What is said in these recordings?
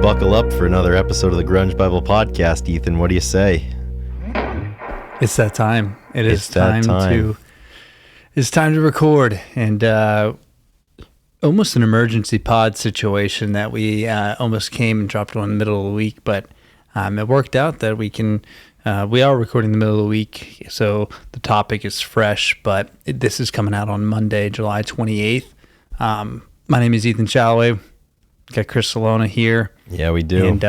buckle up for another episode of the Grunge Bible Podcast. Ethan, what do you say? It's that time. It's time to record, and almost an emergency pod situation that we almost came and dropped one in the middle of the week, but it worked out that we are recording in the middle of the week, so the topic is fresh, but this is coming out on Monday, July 28th. My name is Ethan Shalloway. Got Chris Salona here. Yeah, we do. And,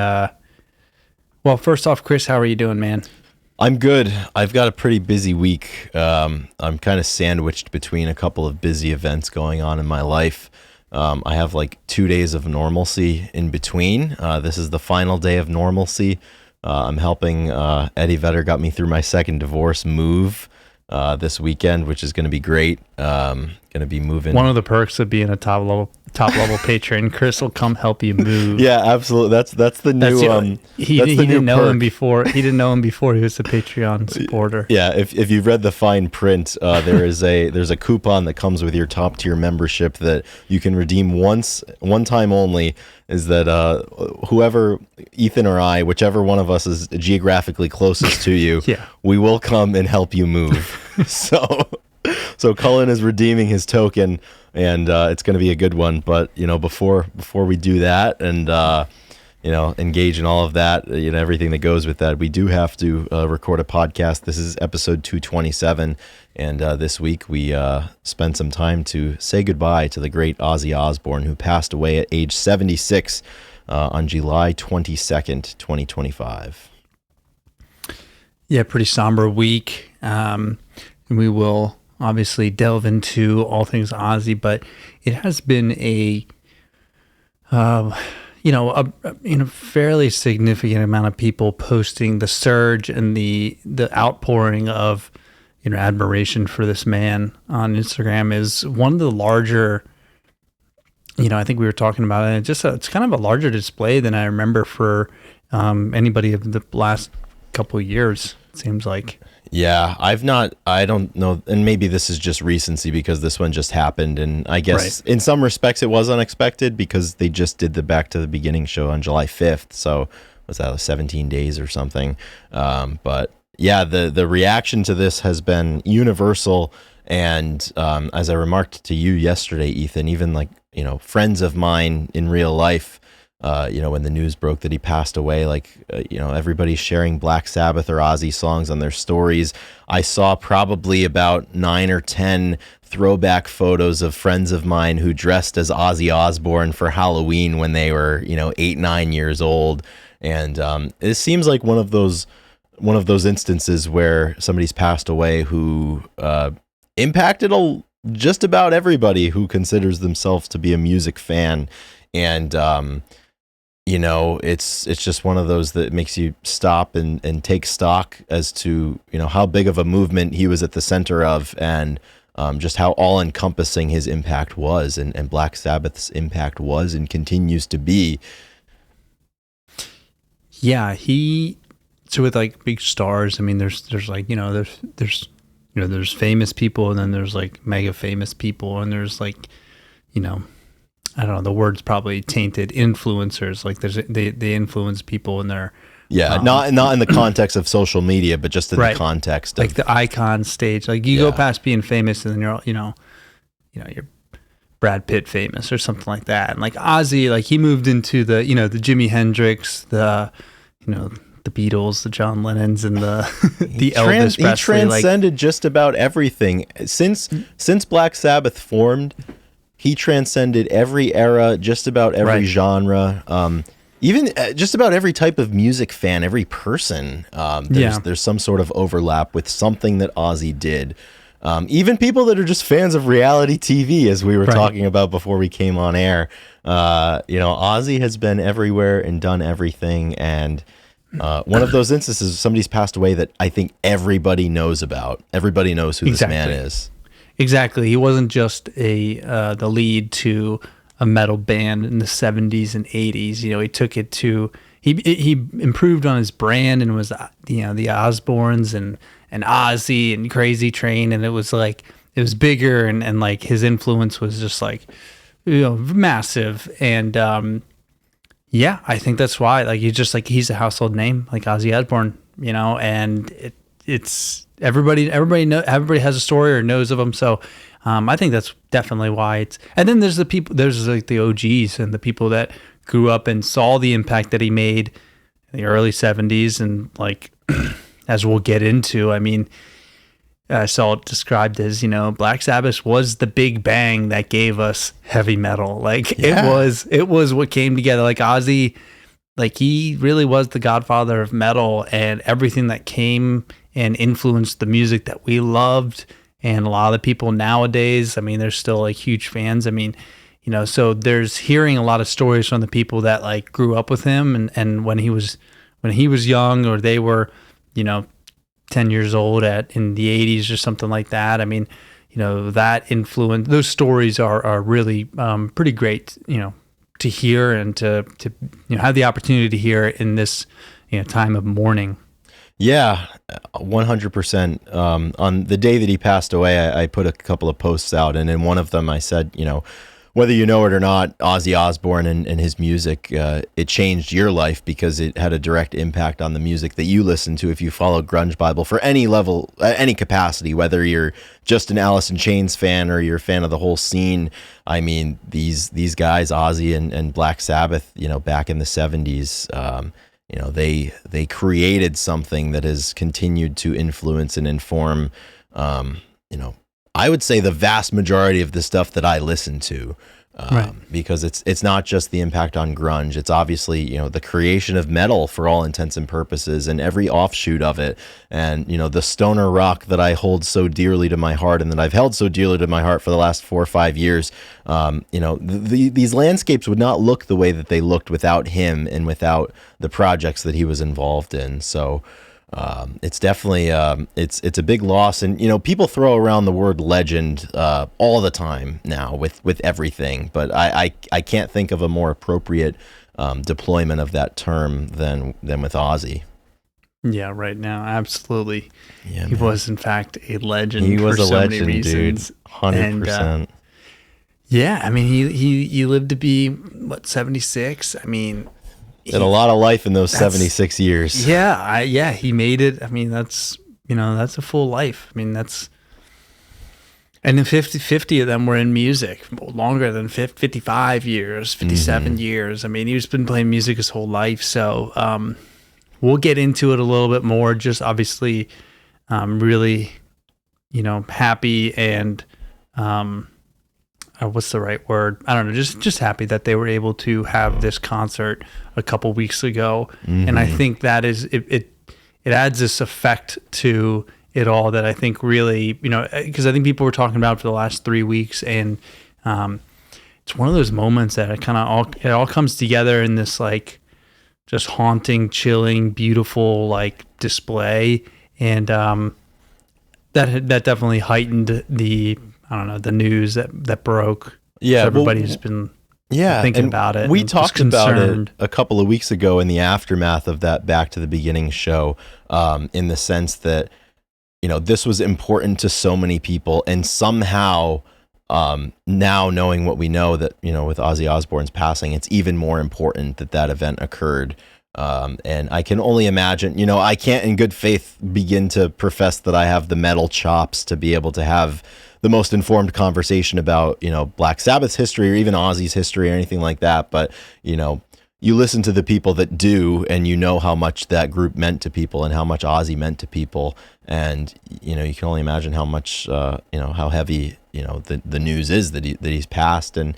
well, first off, Chris, how are you doing, man? I'm good. I've got a pretty busy week. I'm kind of sandwiched between a couple of busy events going on in my life. I have like 2 days of normalcy in between. This is the final day of normalcy. I'm helping Eddie Vedder got me through my second divorce move this weekend, which is going to be great. Going to be moving. One of the perks of being a top level patron, Chris will come help you move. Yeah, absolutely. That's the new. He didn't know him before. He didn't know him before he was a Patreon supporter. Yeah, if you've read the fine print, there's a coupon that comes with your top tier membership that you can redeem one time only. Is that whoever, Ethan or I, whichever one of us is geographically closest to you, yeah, we will come and help you move. So Cullen is redeeming his token, and it's going to be a good one. But before we do that and engage in all of that, everything that goes with that, we do have to record a podcast. This is episode 227, and this week we spent some time to say goodbye to the great Ozzy Osbourne, who passed away at age 76 on July 22nd, 2025. Yeah, pretty somber week. And we will obviously delve into all things Ozzy, but it has been a fairly significant amount of people posting the surge and the outpouring of admiration for this man on Instagram is one of the larger. I think we were talking about it. It's kind of a larger display than I remember for anybody of the last couple of years. It seems like. Yeah, I don't know, and maybe this is just recency because this one just happened, and I guess in some respects it was unexpected because they just did the Back to the Beginning show on July 5th, so was that 17 days or something? But yeah, the reaction to this has been universal, and as I remarked to you yesterday, Ethan, even friends of mine in real life, when the news broke that he passed away, everybody's sharing Black Sabbath or Ozzy songs on their stories. I saw probably about 9 or 10 throwback photos of friends of mine who dressed as Ozzy Osbourne for Halloween when they were, 8, 9 years old. And it seems like one of those instances where somebody's passed away who impacted just about everybody who considers themselves to be a music fan. And it's just one of those that makes you stop and take stock as to, how big of a movement he was at the center of, and just how all-encompassing his impact was, and Black Sabbath's impact was and continues to be. Yeah, so with big stars, I mean, there's famous people, and then there's mega famous people, and there's I don't know, the word's probably tainted, influencers. They influence people in their not in the context of social media, but just in the context of the icon stage. Go past being famous, and then you're Brad Pitt famous or something like that. And Ozzy, he moved into the the Jimi Hendrix, the Beatles, the John Lennons, and the Elvis Presley. He transcended just about everything since Black Sabbath formed. He transcended every era, just about every genre, even just about every type of music fan, every person. There's some sort of overlap with something that Ozzy did. Even people that are just fans of reality TV, as we were talking about before we came on air. Ozzy has been everywhere and done everything. And one of those instances, somebody's passed away that I think everybody knows about. Everybody knows who this man is. Exactly. He wasn't just the lead to a metal band in the 70s and 80s. He took it to he improved on his brand and was the Osbournes and Ozzy and Crazy Train, and it was bigger and his influence was just massive. And Yeah, I think that's why. Like he's a household name, like Ozzy Osbourne, and it's everybody has a story or knows of him. So I think that's definitely why it's. And then there's like the OGs and the people that grew up and saw the impact that he made in the early '70s, and like as we'll get into, I mean, I saw it described as, Black Sabbath was the big bang that gave us heavy metal. Like it was what came together. Like Ozzy, like he really was the godfather of metal, and everything that came and influenced the music that we loved. And a lot of the people nowadays, I mean, they're still like huge fans. I mean, so there's hearing a lot of stories from the people that like grew up with him and when he was young, or they were, 10 years old in the 80s or something like that. I mean, that influence, those stories are really pretty great, to hear and to have the opportunity to hear in this time of mourning. Yeah, 100%. On the day that he passed away, I put a couple of posts out, and in one of them I said, whether you know it or not, Ozzy Osbourne and his music, it changed your life because it had a direct impact on the music that you listen to if you follow Grunge Bible for any level, any capacity, whether you're just an Alice in Chains fan or you're a fan of the whole scene. I mean, these guys, Ozzy and Black Sabbath, back in the 70s, they created something that has continued to influence and inform, I would say the vast majority of the stuff that I listen to, right. Because it's not just the impact on grunge. It's obviously, the creation of metal for all intents and purposes and every offshoot of it. And, the stoner rock that I hold so dearly to my heart and that I've held so dearly to my heart for the last 4 or 5 years, these landscapes would not look the way that they looked without him and without the projects that he was involved in. So, it's definitely it's a big loss, and people throw around the word legend all the time now with everything, but I can't think of a more appropriate deployment of that term than with Ozzy. Yeah, right now, absolutely. Yeah, he was in fact a legend. He was for a so legend, many reasons. Dude. 100%. Yeah, I mean he lived to be 76. I mean. Had a lot of life in those 76 years. Yeah, he made it. I mean, that's a full life. I mean, and then 50 of them were in music, longer than 55 years, 57 years. I mean, he's been playing music his whole life. So we'll get into it a little bit more. Just obviously, really, happy and what's the right word? I don't know. Just happy that they were able to have this concert a couple weeks ago, and I think that is it adds this effect to it all that I think really, because I think people were talking about it for the last 3 weeks, and it's one of those moments that it all comes together in this like just haunting, chilling, beautiful like display, and that definitely heightened the. I don't know, the news that broke. Yeah, so everybody's been thinking about it. We talked about it a couple of weeks ago in the aftermath of that Back to the Beginning show, in the sense that, this was important to so many people, and somehow now knowing what we know that, with Ozzy Osbourne's passing, it's even more important that event occurred. And I can only imagine, I can't in good faith begin to profess that I have the metal chops to be able to have the most informed conversation about, Black Sabbath's history or even Ozzy's history or anything like that. But, you listen to the people that do, and how much that group meant to people and how much Ozzy meant to people. And, you can only imagine how much, how heavy, the news is that he's passed. And,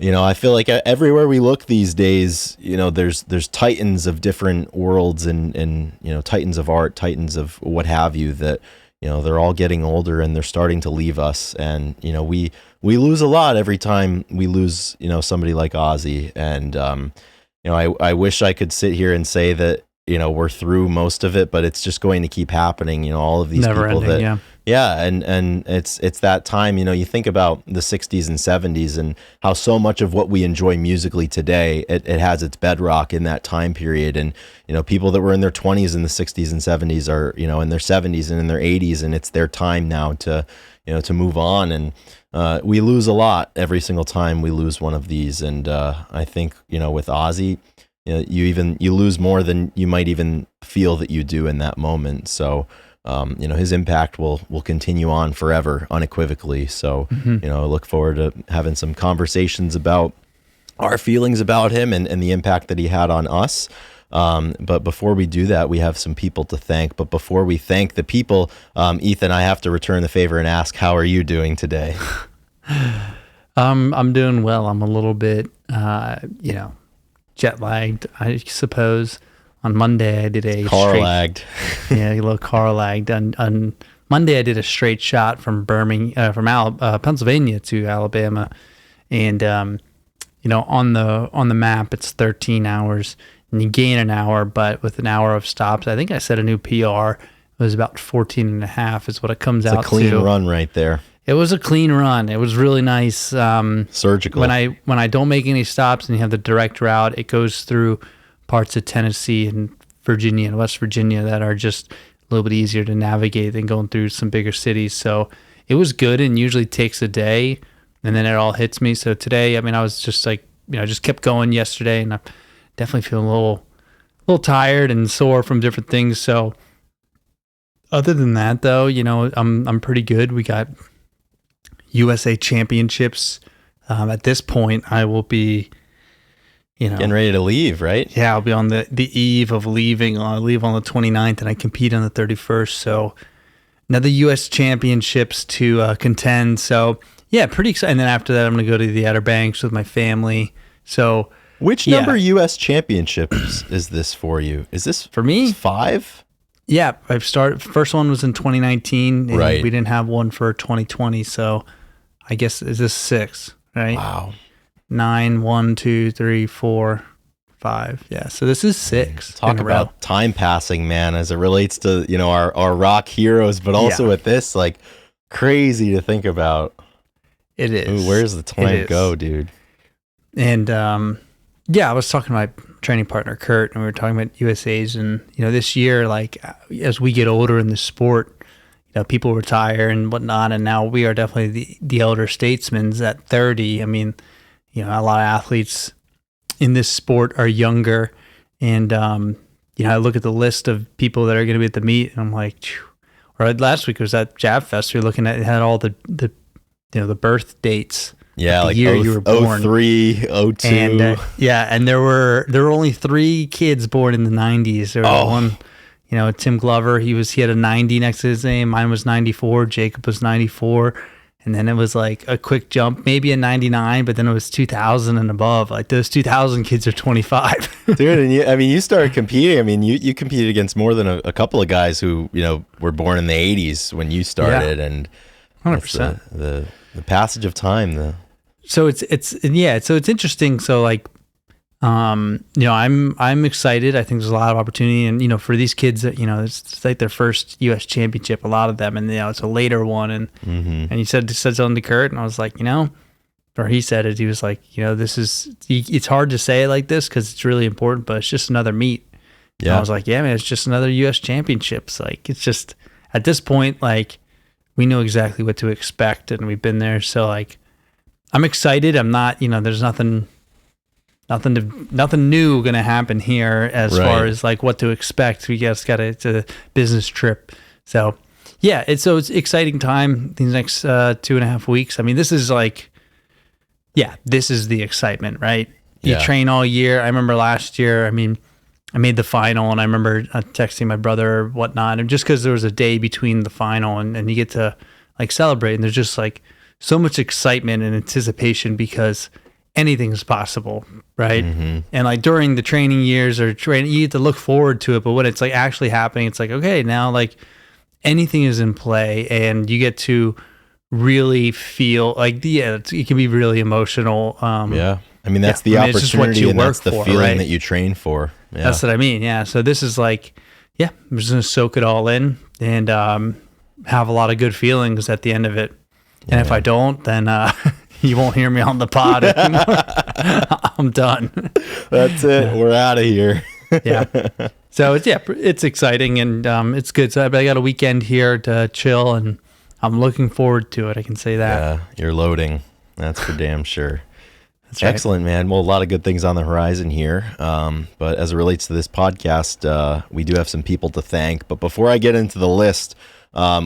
I feel like everywhere we look these days, there's titans of different worlds and titans of art, titans of what have you that, they're all getting older and they're starting to leave us. And, we lose a lot every time we lose, somebody like Ozzy. And, I wish I could sit here and say that, we're through most of it, but it's just going to keep happening. All of these Never people ending, and it's that time, you think about the 60s and 70s and how so much of what we enjoy musically today, it has its bedrock in that time period. And, people that were in their 20s in the 60s and 70s are, in their 70s and in their 80s, and it's their time now to, to move on. And we lose a lot every single time we lose one of these. And I think, with Ozzy, you lose more than you might even feel that you do in that moment. So, his impact will continue on forever, unequivocally. So, I look forward to having some conversations about our feelings about him and the impact that he had on us. But before we do that, we have some people to thank. But before we thank the people, Ethan, I have to return the favor and ask, how are you doing today? I'm doing well. I'm a little bit, jet lagged, I suppose. On Monday, I did a lagged. Yeah, a little car lagged. On Monday, I did a straight shot from Pennsylvania to Alabama, and on the map, it's 13 hours, and you gain an hour, but with an hour of stops, I think I set a new PR. It was about 14 and a half is what it comes out to. It's a clean run right there. It was a clean run. It was really nice. Surgical. When I don't make any stops and you have the direct route, it goes through parts of Tennessee and Virginia and West Virginia that are just a little bit easier to navigate than going through some bigger cities. So it was good, and usually takes a day, and then it all hits me. So today, I was just just kept going yesterday, and I'm definitely feeling a little tired and sore from different things. So other than that, though, I'm pretty good. We got USA Championships. At this point, I will be, getting ready to leave, right? Yeah, I'll be on the eve of leaving. I'll leave on the 29th, and I compete on the 31st. So another U.S. Championships to contend. So yeah, pretty excited. And then after that, I'm going to go to the Outer Banks with my family. So which number U.S. Championships is this for you? Is this for me 5? Yeah, I've started. First one was in 2019, and right. We didn't have one for 2020. So I guess is this 6, right? Wow. 9, 1, 2, 3, 4, 5. Yeah, so this is 6. Talk about time passing, man, as it relates to our rock heroes, but also with this, like, crazy to think about. It is. Ooh, where's the time go, dude? And I was talking to my training partner Kurt, and we were talking about USA's, and this year, like, as we get older in the sport, people retire and whatnot, and now we are definitely the elder statesmen at 30. A lot of athletes in this sport are younger, and I look at the list of people that are going to be at the meet, and I'm like, phew. Or last week was at Jab Fest. We were looking at, it had all the birth dates. Yeah, the like year you were born. 03, 02. And and there were only 3 kids born in the 90s. There was one, Tim Glover. He had a 90 next to his name. Mine was 94. Jacob was 94. And then it was like a quick jump, maybe a 99, but then it was 2000 and above. Like those 2000 kids are 25. Dude, and you started competing. You competed against more than a couple of guys who, were born in the 80s when you started. And 100%. The passage of time. So it's interesting. So like, I'm excited. I think there's a lot of opportunity, and for these kids, it's like their first U.S. championship. A lot of them, and it's a later one. And and he said something to Kurt, and I was like, or he said it. He was like, it's hard to say it like this because it's really important, but it's just another meet. Yeah. And I was like, yeah, man, it's just another U.S. championships. Like it's just at this point, like we know exactly what to expect, and we've been there. So like, I'm excited. I'm not, there's nothing new going to happen here as far as like what to expect. We just it's a business trip. So yeah, it's exciting time these next 2.5 weeks. This is like, this is the excitement, right? You train all year. I remember last year, I made the final, and I remember texting my brother or whatnot, and just because there was a day between the final and you get to like celebrate, and there's just like so much excitement and anticipation because anything is possible, right? Mm-hmm. And like during the training years or training, you get to look forward to it, but when it's like actually happening, it's like, okay, now like anything is in play, and you get to really feel like, it can be really emotional. That's the opportunity, and that's the feeling that you train for. Yeah. That's what I mean. Yeah. So this is like, I'm just going to soak it all in and have a lot of good feelings at the end of it. And if I don't, then you won't hear me on the pod anymore. I'm done. That's it. We're out of here. Yeah. So it's exciting, and it's good. So I got a weekend here to chill, and I'm looking forward to it. I can say that. Yeah, you're loading. That's for damn sure. That's right. Excellent, man. Well, a lot of good things on the horizon here. But as it relates to this podcast, we do have some people to thank. But before I get into the list,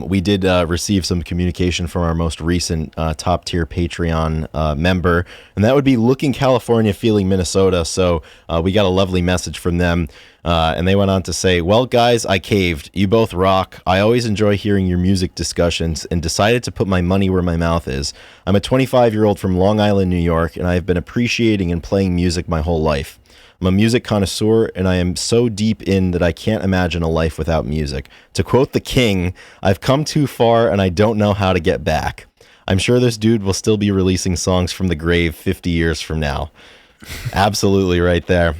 we did receive some communication from our most recent top tier Patreon member, and that would be Looking California, Feeling Minnesota. So we got a lovely message from them. And they went on to say, well, guys, I caved. You both rock. I always enjoy hearing your music discussions and decided to put my money where my mouth is. I'm a 25-year-old from Long Island, New York, and I have been appreciating and playing music my whole life. I'm a music connoisseur, and I am so deep in that I can't imagine a life without music. To quote the king, I've come too far, and I don't know how to get back. I'm sure this dude will still be releasing songs from the grave 50 years from now. Absolutely right there.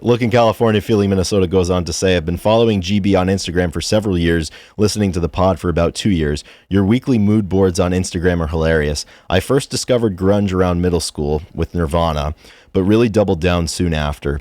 Looking California, Feeling Minnesota goes on to say, I've been following GB on Instagram for several years, listening to the pod for about 2 years. Your weekly mood boards on Instagram are hilarious. I first discovered grunge around middle school with Nirvana, but really doubled down soon after.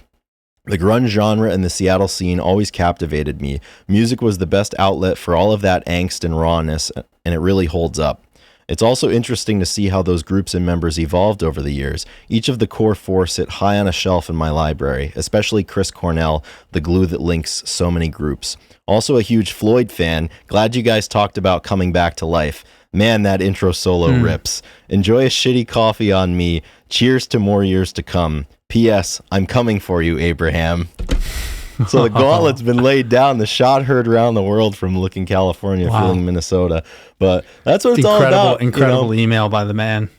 The grunge genre and the Seattle scene always captivated me. Music was the best outlet for all of that angst and rawness, and it really holds up. It's also interesting to see how those groups and members evolved over the years. Each of the core four sit high on a shelf in my library, especially Chris Cornell, the glue that links so many groups. Also a huge Floyd fan. Glad you guys talked about coming back to life. Man, that intro solo rips. Enjoy a shitty coffee on me. Cheers to more years to come. P.S. I'm coming for you, Abraham. So the gauntlet's been laid down. The shot heard around the world from Looking California, Feeling Minnesota. But that's what it's all about. Incredible email by the man.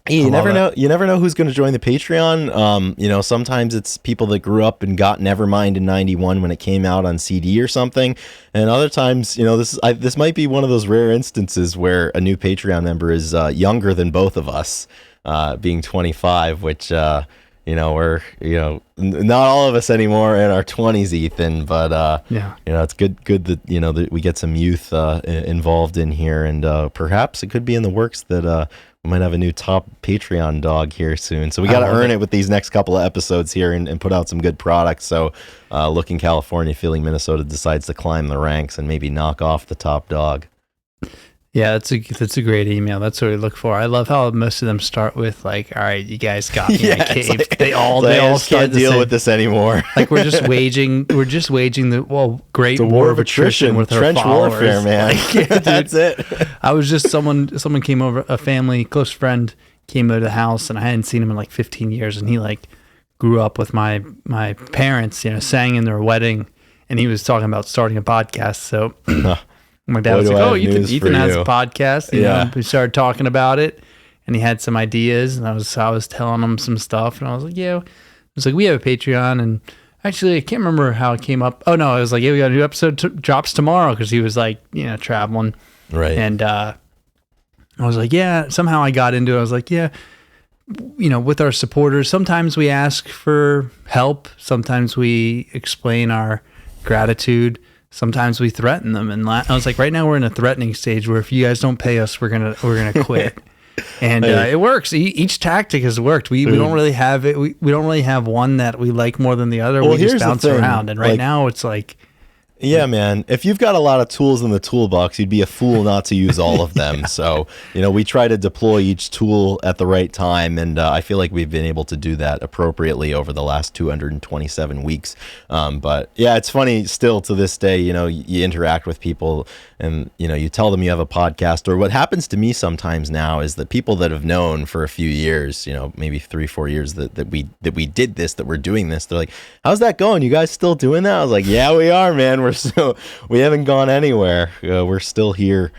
You never know. You never know who's going to join the Patreon. Sometimes it's people that grew up and got Nevermind in '91 when it came out on CD or something, and other times, this might be one of those rare instances where a new Patreon member is younger than both of us, being 25, which. We're not all of us anymore in our 20s, Ethan, but it's good that that we get some youth involved in here, and perhaps it could be in the works that we might have a new top Patreon dog here soon. So we got to earn it with these next couple of episodes here and put out some good products. So Looking California, Feeling Minnesota decides to climb the ranks and maybe knock off the top dog. Yeah, that's a great email. That's what we look for. I love how most of them start with like, "All right, you guys got me. I caved." Like, they all can't deal with this anymore. Like we're just waging the great war of attrition with trench our followers. Warfare, man. Like, yeah, that's it. I was just someone came over, a family close friend came over to the house, and I hadn't seen him in like 15 years, and he like grew up with my parents, sang in their wedding, and he was talking about starting a podcast. So. My dad was like, "Oh, Ethan has a podcast." We started talking about it, and he had some ideas, and I was telling him some stuff, and I was like, "Yeah." I was like, "We have a Patreon," and actually, I can't remember how it came up. Oh no, I was like, "Yeah, we got a new episode drops tomorrow," because he was like, traveling, right? And I was like, "Yeah." Somehow I got into it. I was like, "Yeah." With our supporters, sometimes we ask for help. Sometimes we explain our gratitude. Sometimes we threaten them, and I was like, right now we're in a threatening stage where if you guys don't pay us, we're gonna quit. And it works. Each tactic has worked. We don't really have it. We don't really have one that we like more than the other. We just bounce around. And right now it's like, yeah, man. If you've got a lot of tools in the toolbox, you'd be a fool not to use all of them. So, we try to deploy each tool at the right time, and I feel like we've been able to do that appropriately over the last 227 weeks. But yeah, it's funny still to this day, you interact with people and, you tell them you have a podcast, or what happens to me sometimes now is that people that have known for a few years, maybe 3-4 years that we did this, that we're doing this, they're like, how's that going? You guys still doing that? I was like, yeah, we are, man. We haven't gone anywhere. We're still here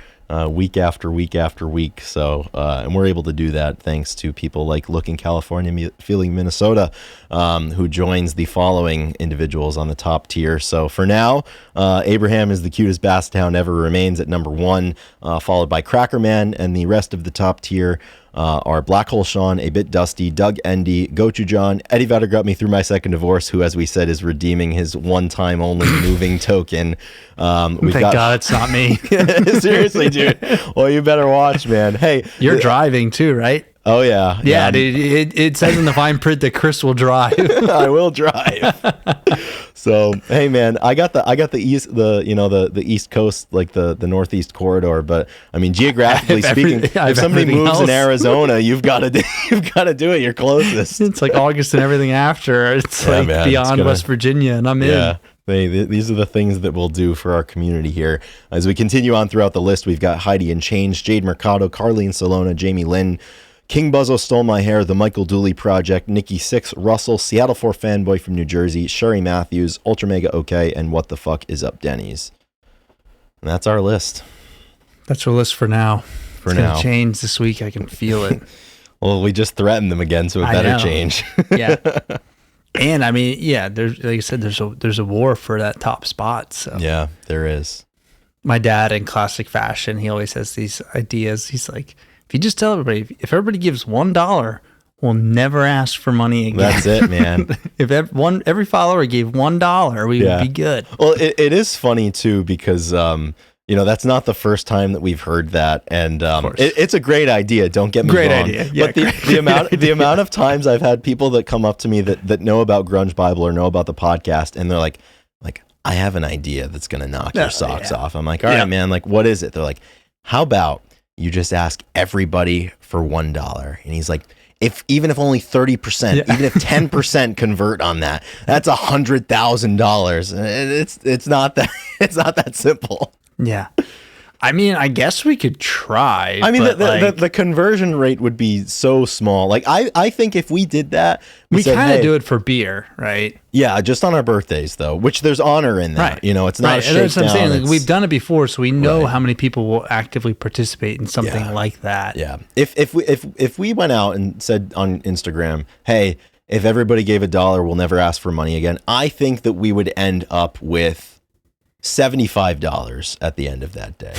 week after week after week. So, and we're able to do that thanks to people like Looking California, Feeling Minnesota, who joins the following individuals on the top tier. So for now, Abraham is the cutest bass town ever remains at number 1, followed by Crackerman, and the rest of the top tier are Black Hole Sean, A Bit Dusty, Doug Endy, Gochu John, Eddie Vedder got me through my second divorce, who, as we said, is redeeming his one-time only moving token. Thank God it's not me. Seriously, dude. Well, you better watch, man. Hey, you're driving too, right? Oh yeah, yeah. It says in the fine print that Chris will drive. I will drive. So hey man, I got the East Coast, like the Northeast corridor, but I mean geographically speaking, if somebody moves in Arizona, you've got to do it. You're closest. It's like August and everything after. It's like man, beyond West Virginia, and I'm in. These are the things that we'll do for our community here. As we continue on throughout the list, we've got Heidi and Change, Jade Mercado, Carlene Solona, Jamie Lynn, King Buzzo Stole My Hair, The Michael Dooley Project, Nikki Six, Russell, Seattle 4 Fanboy from New Jersey, Sherry Matthews, Ultra Mega OK, and What the Fuck Is Up Denny's. And that's our list. That's our list for now. It's going to change this week. I can feel it. Well, we just threatened them again, so it better change. Yeah. And I mean, yeah, there's, like I said, there's a war for that top spot. So yeah, there is. My dad, in classic fashion, he always has these ideas. He's like, if you just tell everybody, if everybody gives $1, we'll never ask for money again. That's it, man. If every follower gave $1, we would be good. Well, it is funny too, because that's not the first time that we've heard that, and it's a great idea. Don't get me wrong. Idea. Yeah, but the amount of times I've had people that come up to me that know about Grunge Bible or know about the podcast, and they're like, I have an idea that's gonna knock your socks off. I'm like, all right, man. Like, what is it? They're like, how about you just ask everybody for $1? And he's like, even if only 30%, even if 10% convert on that, that's $100,000. And it's not that simple. Yeah. I mean, I guess we could try. I mean, the conversion rate would be so small. Like, I think if we did that, we kind of do it for beer, right? Yeah, just on our birthdays, though, which there's honor in that. Right. It's not a shakedown. That's what I'm saying. Like, we've done it before, so we know how many people will actively participate in something like that. Yeah. If we went out and said on Instagram, hey, if everybody gave $1, we'll never ask for money again, I think that we would end up with $75 at the end of that day.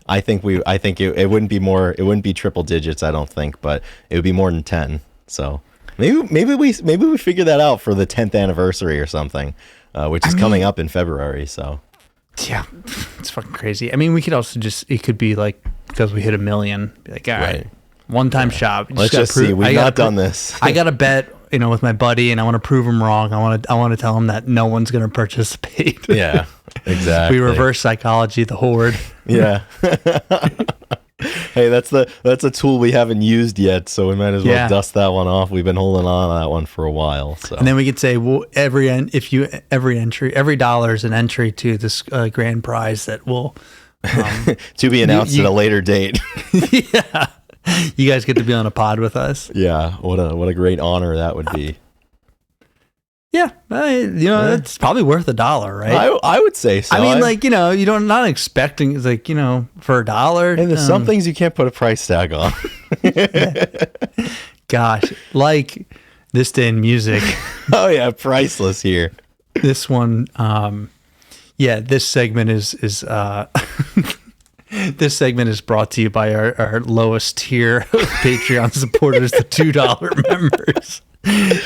I think it wouldn't be more. It wouldn't be triple digits, I don't think, but it would be more than 10. So maybe we figure that out for the 10th anniversary or something, which is coming up in February. So yeah, it's fucking crazy. I mean, we could also it could be like, because we hit 1 million, be like, all right, one-time shop. Let's just see. We've not done this. I got to bet. With my buddy, and I want to prove him wrong. I want to tell him that no one's going to participate. Yeah, exactly. We reverse psychology, the horde. Yeah. Hey, that's a tool we haven't used yet, so we might as well dust that one off. We've been holding on to that one for a while. So. And then we could say, well, every $1 is an entry to this grand prize that will to be announced at a later date. Yeah. You guys get to be on a pod with us. Yeah, what a great honor that would be. Yeah, it's probably worth $1, right? I would say so. I mean, you don't not expecting it's like for $1. And there's some things you can't put a price tag on. Gosh, like this day in music. Oh yeah, priceless here. This one, this segment is. This segment is brought to you by our lowest tier of Patreon supporters, the $2 members.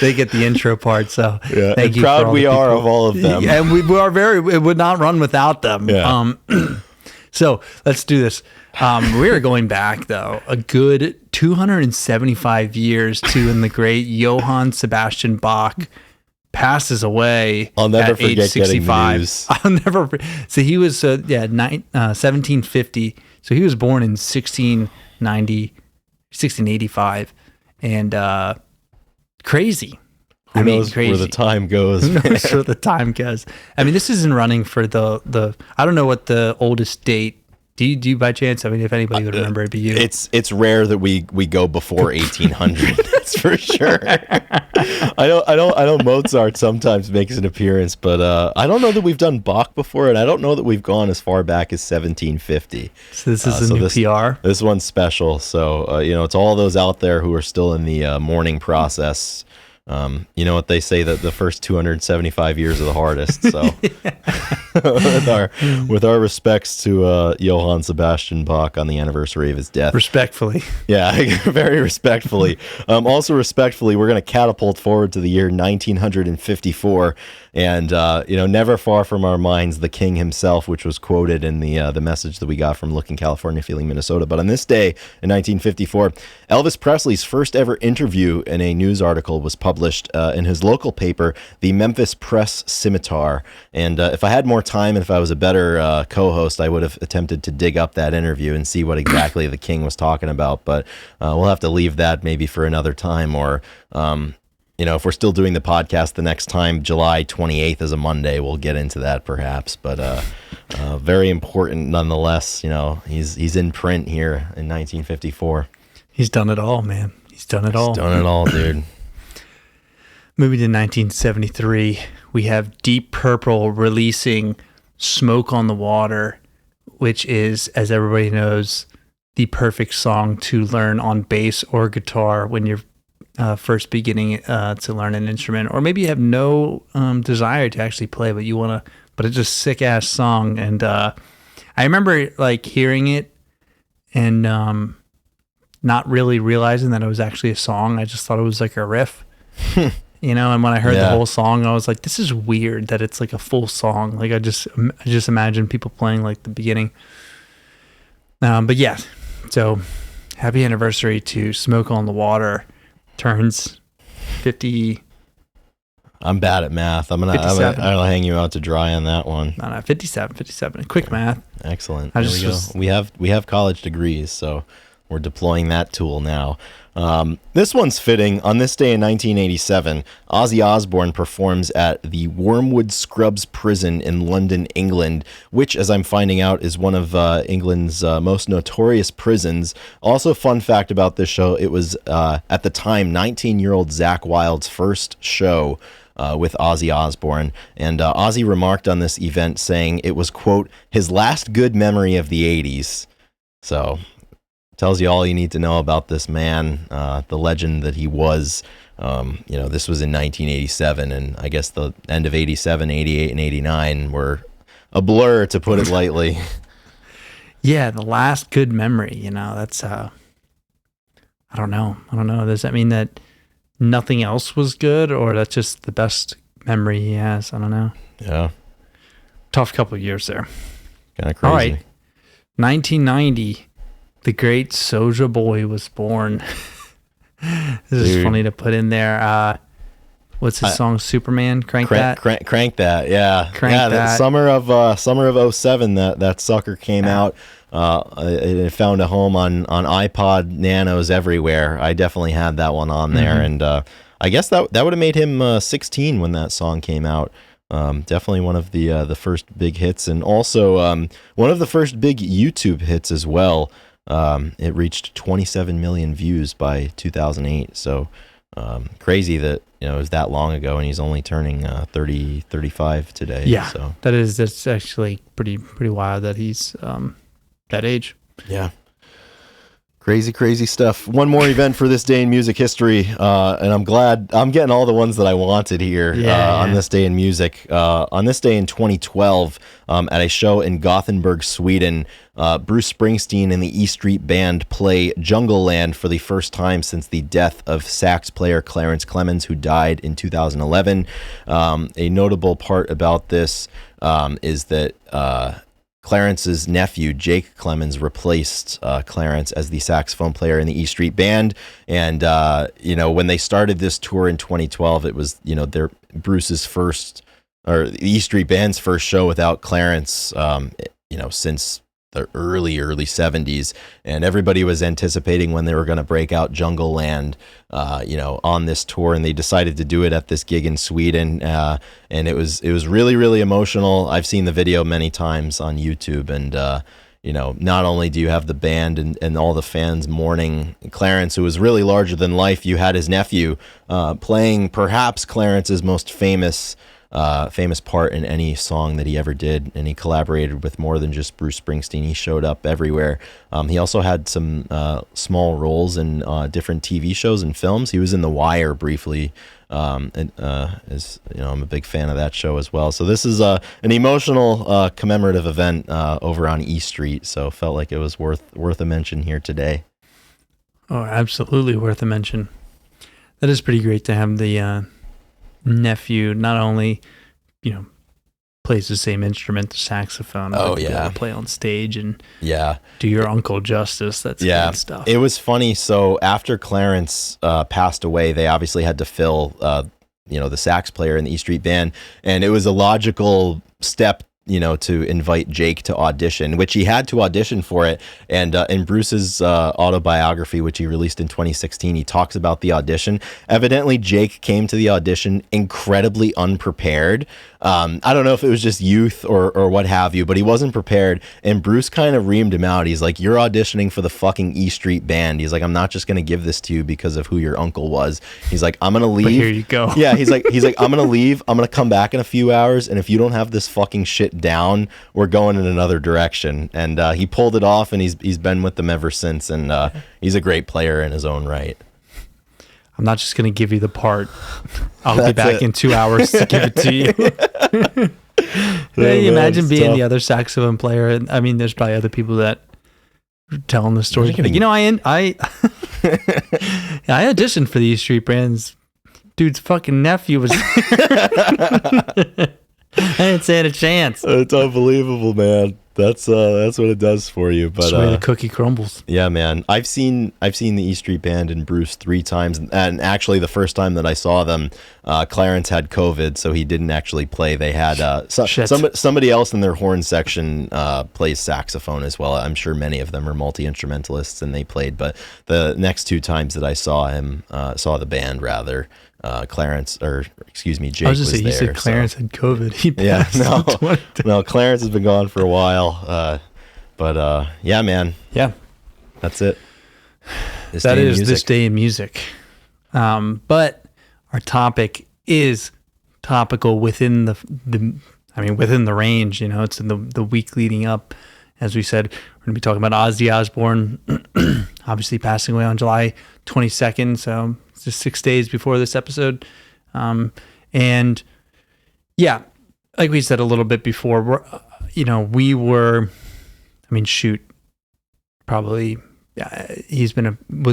They get the intro part, so thank you. Proud we are of all of them. Yeah, and we are it would not run without them. Yeah. So let's do this. We are going back, though, a good 275 years to when the great Johann Sebastian Bach passes away. I'll never forget age 65. News. I'll never. So he was 1750. So he was born in 1685, and crazy. Who knows where the time goes? Who knows where the time goes? I mean, this isn't running for the. I don't know what the oldest date. Do you by chance? I mean, if anybody would remember, it'd be you. It's rare that we go before 1800. That's for sure. I know Mozart sometimes makes an appearance, but I don't know that we've done Bach before, and I don't know that we've gone as far back as 1750. So this is a new PR. This one's special. So it's all those out there who are still in the mourning process. You know what they say, that the first 275 years are the hardest. So with our respects to Johann Sebastian Bach on the anniversary of his death. Respectfully. Yeah, very respectfully. Also respectfully, we're going to catapult forward to the year 1954. And, never far from our minds, the king himself, which was quoted in the message that we got from Looking California, Feeling Minnesota. But on this day in 1954, Elvis Presley's first ever interview in a news article was published in his local paper, the Memphis Press Scimitar. And if I had more time and if I was a better co-host, I would have attempted to dig up that interview and see what exactly the king was talking about. But we'll have to leave that maybe for another time, or if we're still doing the podcast the next time, July 28th is a Monday, we'll get into that perhaps. But very important nonetheless. He's in print here in 1954. He's done it all, man. He's done it all. He's done it all, dude. Moving to 1973, we have Deep Purple releasing Smoke on the Water, which is, as everybody knows, the perfect song to learn on bass or guitar when you're first beginning to learn an instrument, or maybe you have no desire to actually play, but you want to. But it's just sick ass song, and I remember like hearing it and not really realizing that it was actually a song. I just thought it was like a riff, And when I heard the whole song, I was like, "This is weird that it's like a full song." Like I just imagine people playing like the beginning. But yeah, so happy anniversary to Smoke on the Water. Turns 50. I'm bad at math. I'm gonna hang you out to dry on that one. No, 57. Quick math. Excellent. There we go. We have college degrees, so we're deploying that tool now. This one's fitting. On this day in 1987, Ozzy Osbourne performs at the Wormwood Scrubs prison in London, England, which, as I'm finding out, is one of England's most notorious prisons. Also, fun fact about this show, it was, at the time, 19-year-old Zakk Wylde's first show with Ozzy Osbourne. And Ozzy remarked on this event saying it was, quote, his last good memory of the 80s. So tells you all you need to know about this man, the legend that he was. This was in 1987, and I guess the end of 87, 88, and 89 were a blur, to put it lightly. Yeah, the last good memory, that's, I don't know. Does that mean that nothing else was good, or that's just the best memory he has? I don't know. Yeah. Tough couple of years there. Kind of crazy. All right. 1990. The great Soulja Boy was born. This is funny to put in there. What's his song? Superman? Crank that. Crank that. Yeah. Crank that. The summer of 07. That sucker came out. It found a home on iPod Nanos everywhere. I definitely had that one on there, and I guess that would have made him 16 when that song came out. Definitely one of the first big hits, and also one of the first big YouTube hits as well. It reached 27 million views by 2008. So crazy that it was that long ago, and he's only turning 35 today. Yeah, so that's actually pretty wild that he's that age. Yeah. Crazy stuff. One more event for this day in music history, and I'm glad I'm getting all the ones that I wanted here on this day in music. On this day in 2012, at a show in Gothenburg, Sweden, Bruce Springsteen and the E Street Band play Jungle Land for the first time since the death of sax player Clarence Clemons, who died in 2011. A notable part about this is that Clarence's nephew, Jake Clemons, replaced Clarence as the saxophone player in the E Street Band. And, when they started this tour in 2012, it was, Bruce's first, or the E Street Band's first show without Clarence, since the early 70s. And everybody was anticipating when they were going to break out Jungle Land, on this tour. And they decided to do it at this gig in Sweden. And it was really, really emotional. I've seen the video many times on YouTube, and not only do you have the band and all the fans mourning Clarence, who was really larger than life, you had his nephew playing perhaps Clarence's most famous famous part in any song that he ever did, and he collaborated with more than just Bruce Springsteen. He showed up everywhere. He also had some small roles in different TV shows and films. He was in The Wire briefly. As you know, I'm a big fan of that show as well. So this is an emotional commemorative event over on E Street. So felt like it was worth a mention here today. Oh, absolutely worth a mention. That is pretty great to have the nephew not only, plays the same instrument, the saxophone, but to be able to play on stage and do your uncle justice. That's good stuff. It was funny. So after Clarence passed away, they obviously had to fill the sax player in the E Street Band, and it was a logical step to invite Jake to audition, which he had to audition for it. And in Bruce's autobiography, which he released in 2016, he talks about the audition. Evidently, Jake came to the audition incredibly unprepared. I don't know if it was just youth or what have you, but he wasn't prepared. And Bruce kind of reamed him out. He's like, "You're auditioning for the fucking E Street Band." He's like, "I'm not just going to give this to you because of who your uncle was." He's like, "I'm going to leave." But here you go. Yeah, he's like, "I'm going to leave. I'm going to come back in a few hours. And if you don't have this fucking shit down, we're going in another direction." And he pulled it off, and he's been with them ever since. And he's a great player in his own right. I'm not just going to give you the part. I'll be back in 2 hours to give it to you. Imagine being tough. The other saxophone player. I mean, there's probably other people that are telling the story. I auditioned for the E Street Band's dude's fucking nephew was there. I didn't stand a chance. It's unbelievable, man. That's what it does for you. But that's the way the cookie crumbles. Yeah, man. I've seen the E Street Band and Bruce 3 times, and actually the first time that I saw them, Clarence had COVID, so he didn't actually play. They had somebody else in their horn section plays saxophone as well. I'm sure many of them are multi-instrumentalists, and they played. But the next 2 times that I saw the band rather. Clarence, or excuse me, Jake was there. You said Clarence had COVID. He passed. No, Clarence has been gone for a while. But yeah, man. Yeah. That's it. This day in music. But our topic is topical within within the range. It's in the week leading up. As we said, we're going to be talking about Ozzy Osbourne, obviously passing away on July 22nd. So just 6 days before this episode. And yeah, like we said a little bit before, he was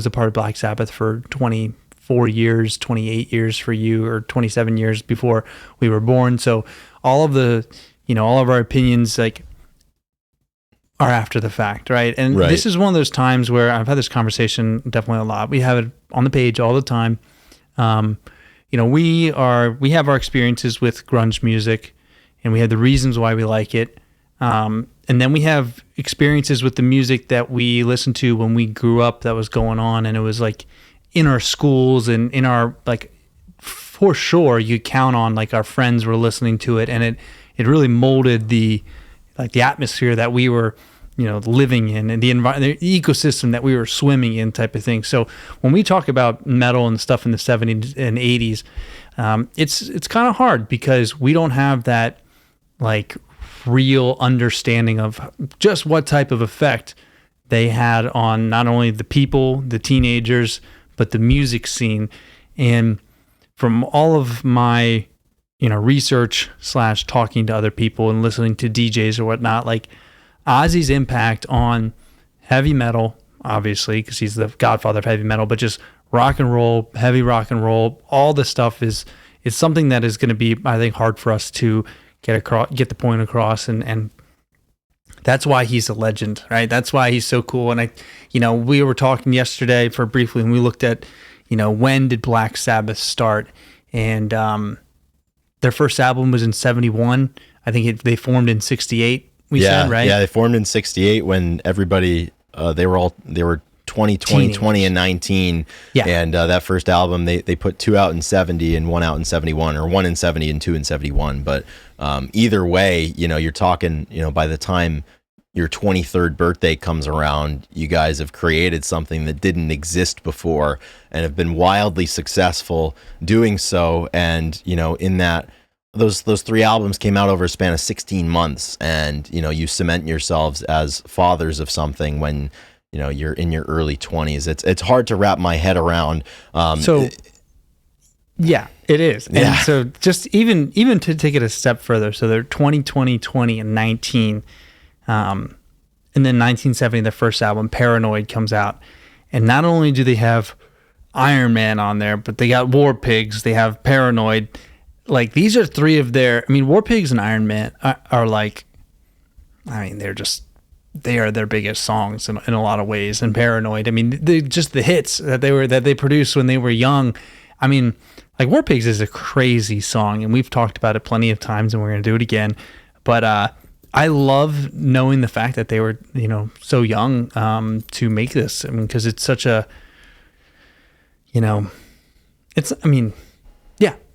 a part of Black Sabbath for 24 years, 28 years for you, or 27 years before we were born. So all of our opinions, are after the fact, right? And This is one of those times where I've had this conversation definitely a lot. We have it on the page all the time. We have our experiences with grunge music, and we have the reasons why we like it. And then we have experiences with the music that we listened to when we grew up that was going on, and it was in our schools and in our for sure you count on our friends were listening to it, and it really molded the atmosphere that we were, living in, and the ecosystem that we were swimming in, type of thing. So when we talk about metal and stuff in the 70s and 80s, it's kind of hard because we don't have that real understanding of just what type of effect they had on not only the people, the teenagers, but the music scene. And from all of my research / talking to other people and listening to DJs or whatnot, Ozzy's impact on heavy metal, obviously, because he's the godfather of heavy metal, but just rock and roll, heavy rock and roll, all the stuff is something that is going to be, I think, hard for us to get the point across. And that's why he's a legend, right? That's why he's so cool. And we were talking yesterday briefly, and we looked at, when did Black Sabbath start? And, their first album was in 71. I think they formed in 68. We said, right? Yeah, they formed in 68 when everybody they were 20, Teenagers. 20, and 19. Yeah. And that first album, they put 2 out in 70 and 1 out in 71, or 1 in 70 and 2 in 71. But either way, you're talking, by the time your 23rd birthday comes around, you guys have created something that didn't exist before and have been wildly successful doing so. And, in that those three albums came out over a span of 16 months, and you cement yourselves as fathers of something when you're in your early 20s. It's hard to wrap my head around. Yeah, it is. Yeah. And so just even to take it a step further, so they're 20, 20, and 19. And then 1970, the first album, Paranoid, comes out. And not only do they have Iron Man on there, but they got War Pigs, they have Paranoid. Like, these are three of their... I mean, War Pigs and Iron Man are like... I mean, they are their biggest songs in a lot of ways. And Paranoid, I mean, just the hits that they produced when they were young. I mean, like, War Pigs is a crazy song, and we've talked about it plenty of times, and we're going to do it again. But I love knowing the fact that they were, so young to make this. I mean, because it's such a,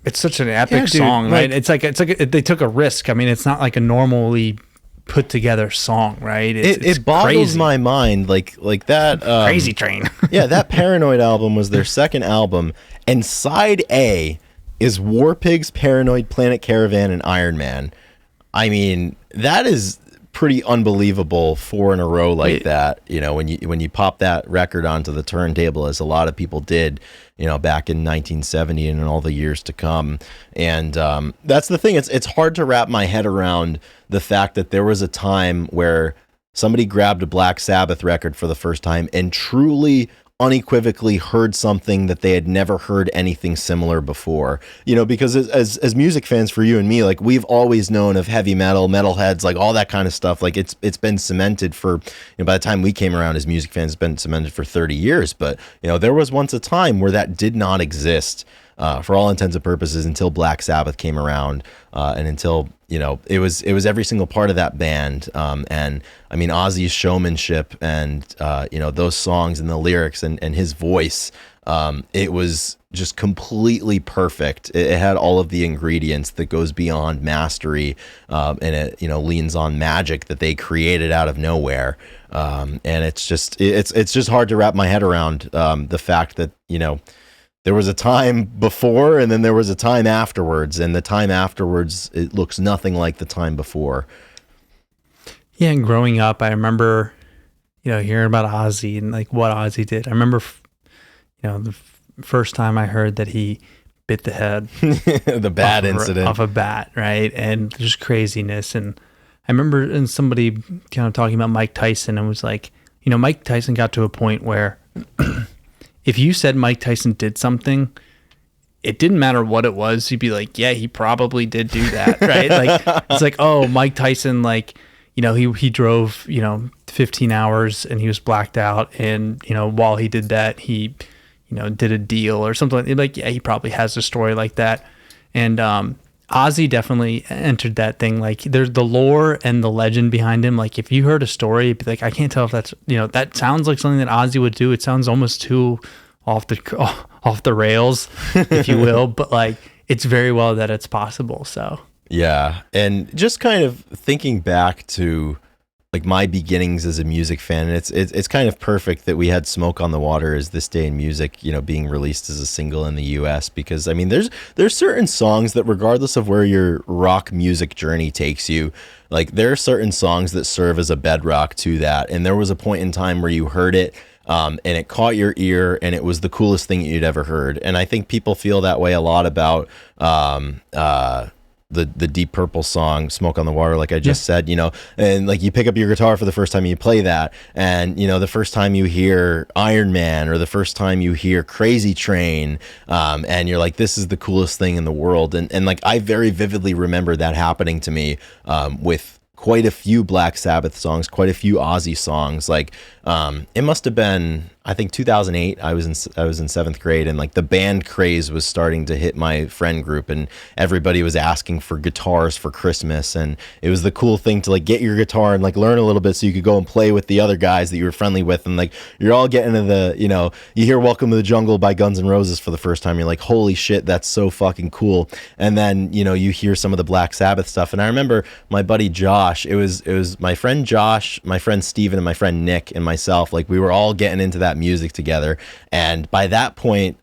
it's such an epic song, right? It's like they took a risk. I mean, it's not like a normally put together song, right? It boggles crazy. My mind, like that Crazy Train. Yeah, that Paranoid album was their second album, and side A is War Pigs, Paranoid, Planet Caravan, and Iron Man. I mean, that is pretty unbelievable, 4 in a row like that. When you pop that record onto the turntable, as a lot of people did, back in 1970 and in all the years to come. And that's the thing. It's hard to wrap my head around the fact that there was a time where somebody grabbed a Black Sabbath record for the first time and truly unequivocally heard something that they had never heard anything similar before. Because as music fans, for you and me, like, we've always known of heavy metal, metalheads, like all that kind of stuff. Like, it's been cemented for, by the time we came around as music fans, it's been cemented for 30 years. But there was once a time where that did not exist for all intents and purposes until Black Sabbath came around, and until it was every single part of that band. And I mean, Ozzy's showmanship and those songs and the lyrics and his voice, it was just completely perfect. It had all of the ingredients that goes beyond mastery, and it leans on magic that they created out of nowhere. And it's just hard to wrap my head around the fact that there was a time before, and then there was a time afterwards, and the time afterwards, it looks nothing like the time before. Yeah, and growing up, I remember, hearing about Ozzy and like what Ozzy did. I remember, the first time I heard that he bit the head, the bad incident off a bat, right, and just craziness. And I remember somebody kind of talking about Mike Tyson and was like, Mike Tyson got to a point where if you said Mike Tyson did something, it didn't matter what it was. You'd be like, yeah, he probably did do that, right? Like, it's like, oh, Mike Tyson, like, he drove, 15 hours and he was blacked out. And, while he did that, he, did a deal or something. Like, yeah, he probably has a story like that. And Ozzy definitely entered that thing. Like, there's the lore and the legend behind him. Like, if you heard a story, you'd be like, I can't tell if that's, that sounds like something that Ozzy would do. It sounds almost too off the rails, if you will. But like, it's very well that it's possible. So yeah, and just kind of thinking back to like my beginnings as a music fan, and it's kind of perfect that we had Smoke on the Water as This Day in Music, being released as a single in the US, because I mean, there's certain songs that, regardless of where your rock music journey takes you, like there are certain songs that serve as a bedrock to that. And there was a point in time where you heard it, and it caught your ear, and it was the coolest thing you'd ever heard. And I think people feel that way a lot about the Deep Purple song Smoke on the Water, like I just said, and like you pick up your guitar for the first time and you play that, and the first time you hear Iron Man or the first time you hear Crazy Train, and you're like, this is the coolest thing in the world. And like I very vividly remember that happening to me with quite a few Black Sabbath songs, quite a few Ozzy songs. Like it must have been, I think 2008. I was in 7th grade, and like the band craze was starting to hit my friend group, and everybody was asking for guitars for Christmas, and it was the cool thing to like get your guitar and like learn a little bit so you could go and play with the other guys that you were friendly with. And like you're all getting into the, you hear Welcome to the Jungle by Guns N' Roses for the first time, you're like, holy shit, that's so fucking cool. And then you hear some of the Black Sabbath stuff, and I remember my buddy Josh, it was my friend Josh, my friend Steven, and my friend Nick and myself, like we were all getting into that music together. And by that point,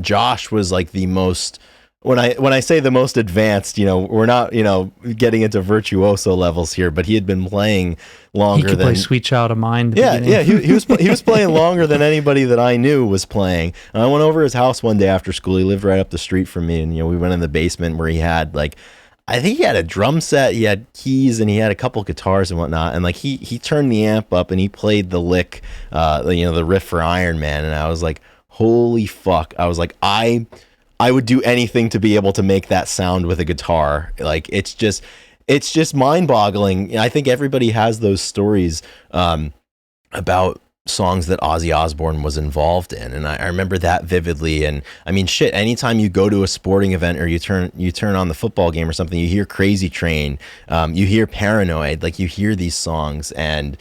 Josh was like the most when I say the most advanced, we're not, getting into virtuoso levels here, but he had been playing longer he could than play Sweet Child of Mine. He was playing longer than anybody that I knew was playing. And I went over his house one day after school. He lived right up the street from me, and we went in the basement where he had I think he had a drum set, he had keys, and he had a couple guitars and whatnot. And he turned the amp up and he played the lick, the riff for Iron Man, and I was like, holy fuck! I was like, I would do anything to be able to make that sound with a guitar. It's just mind-boggling. I think everybody has those stories about songs that Ozzy Osbourne was involved in, and I remember that vividly. And I mean, shit, anytime you go to a sporting event or you turn on the football game or something, you hear Crazy Train, you hear Paranoid, you hear these songs, and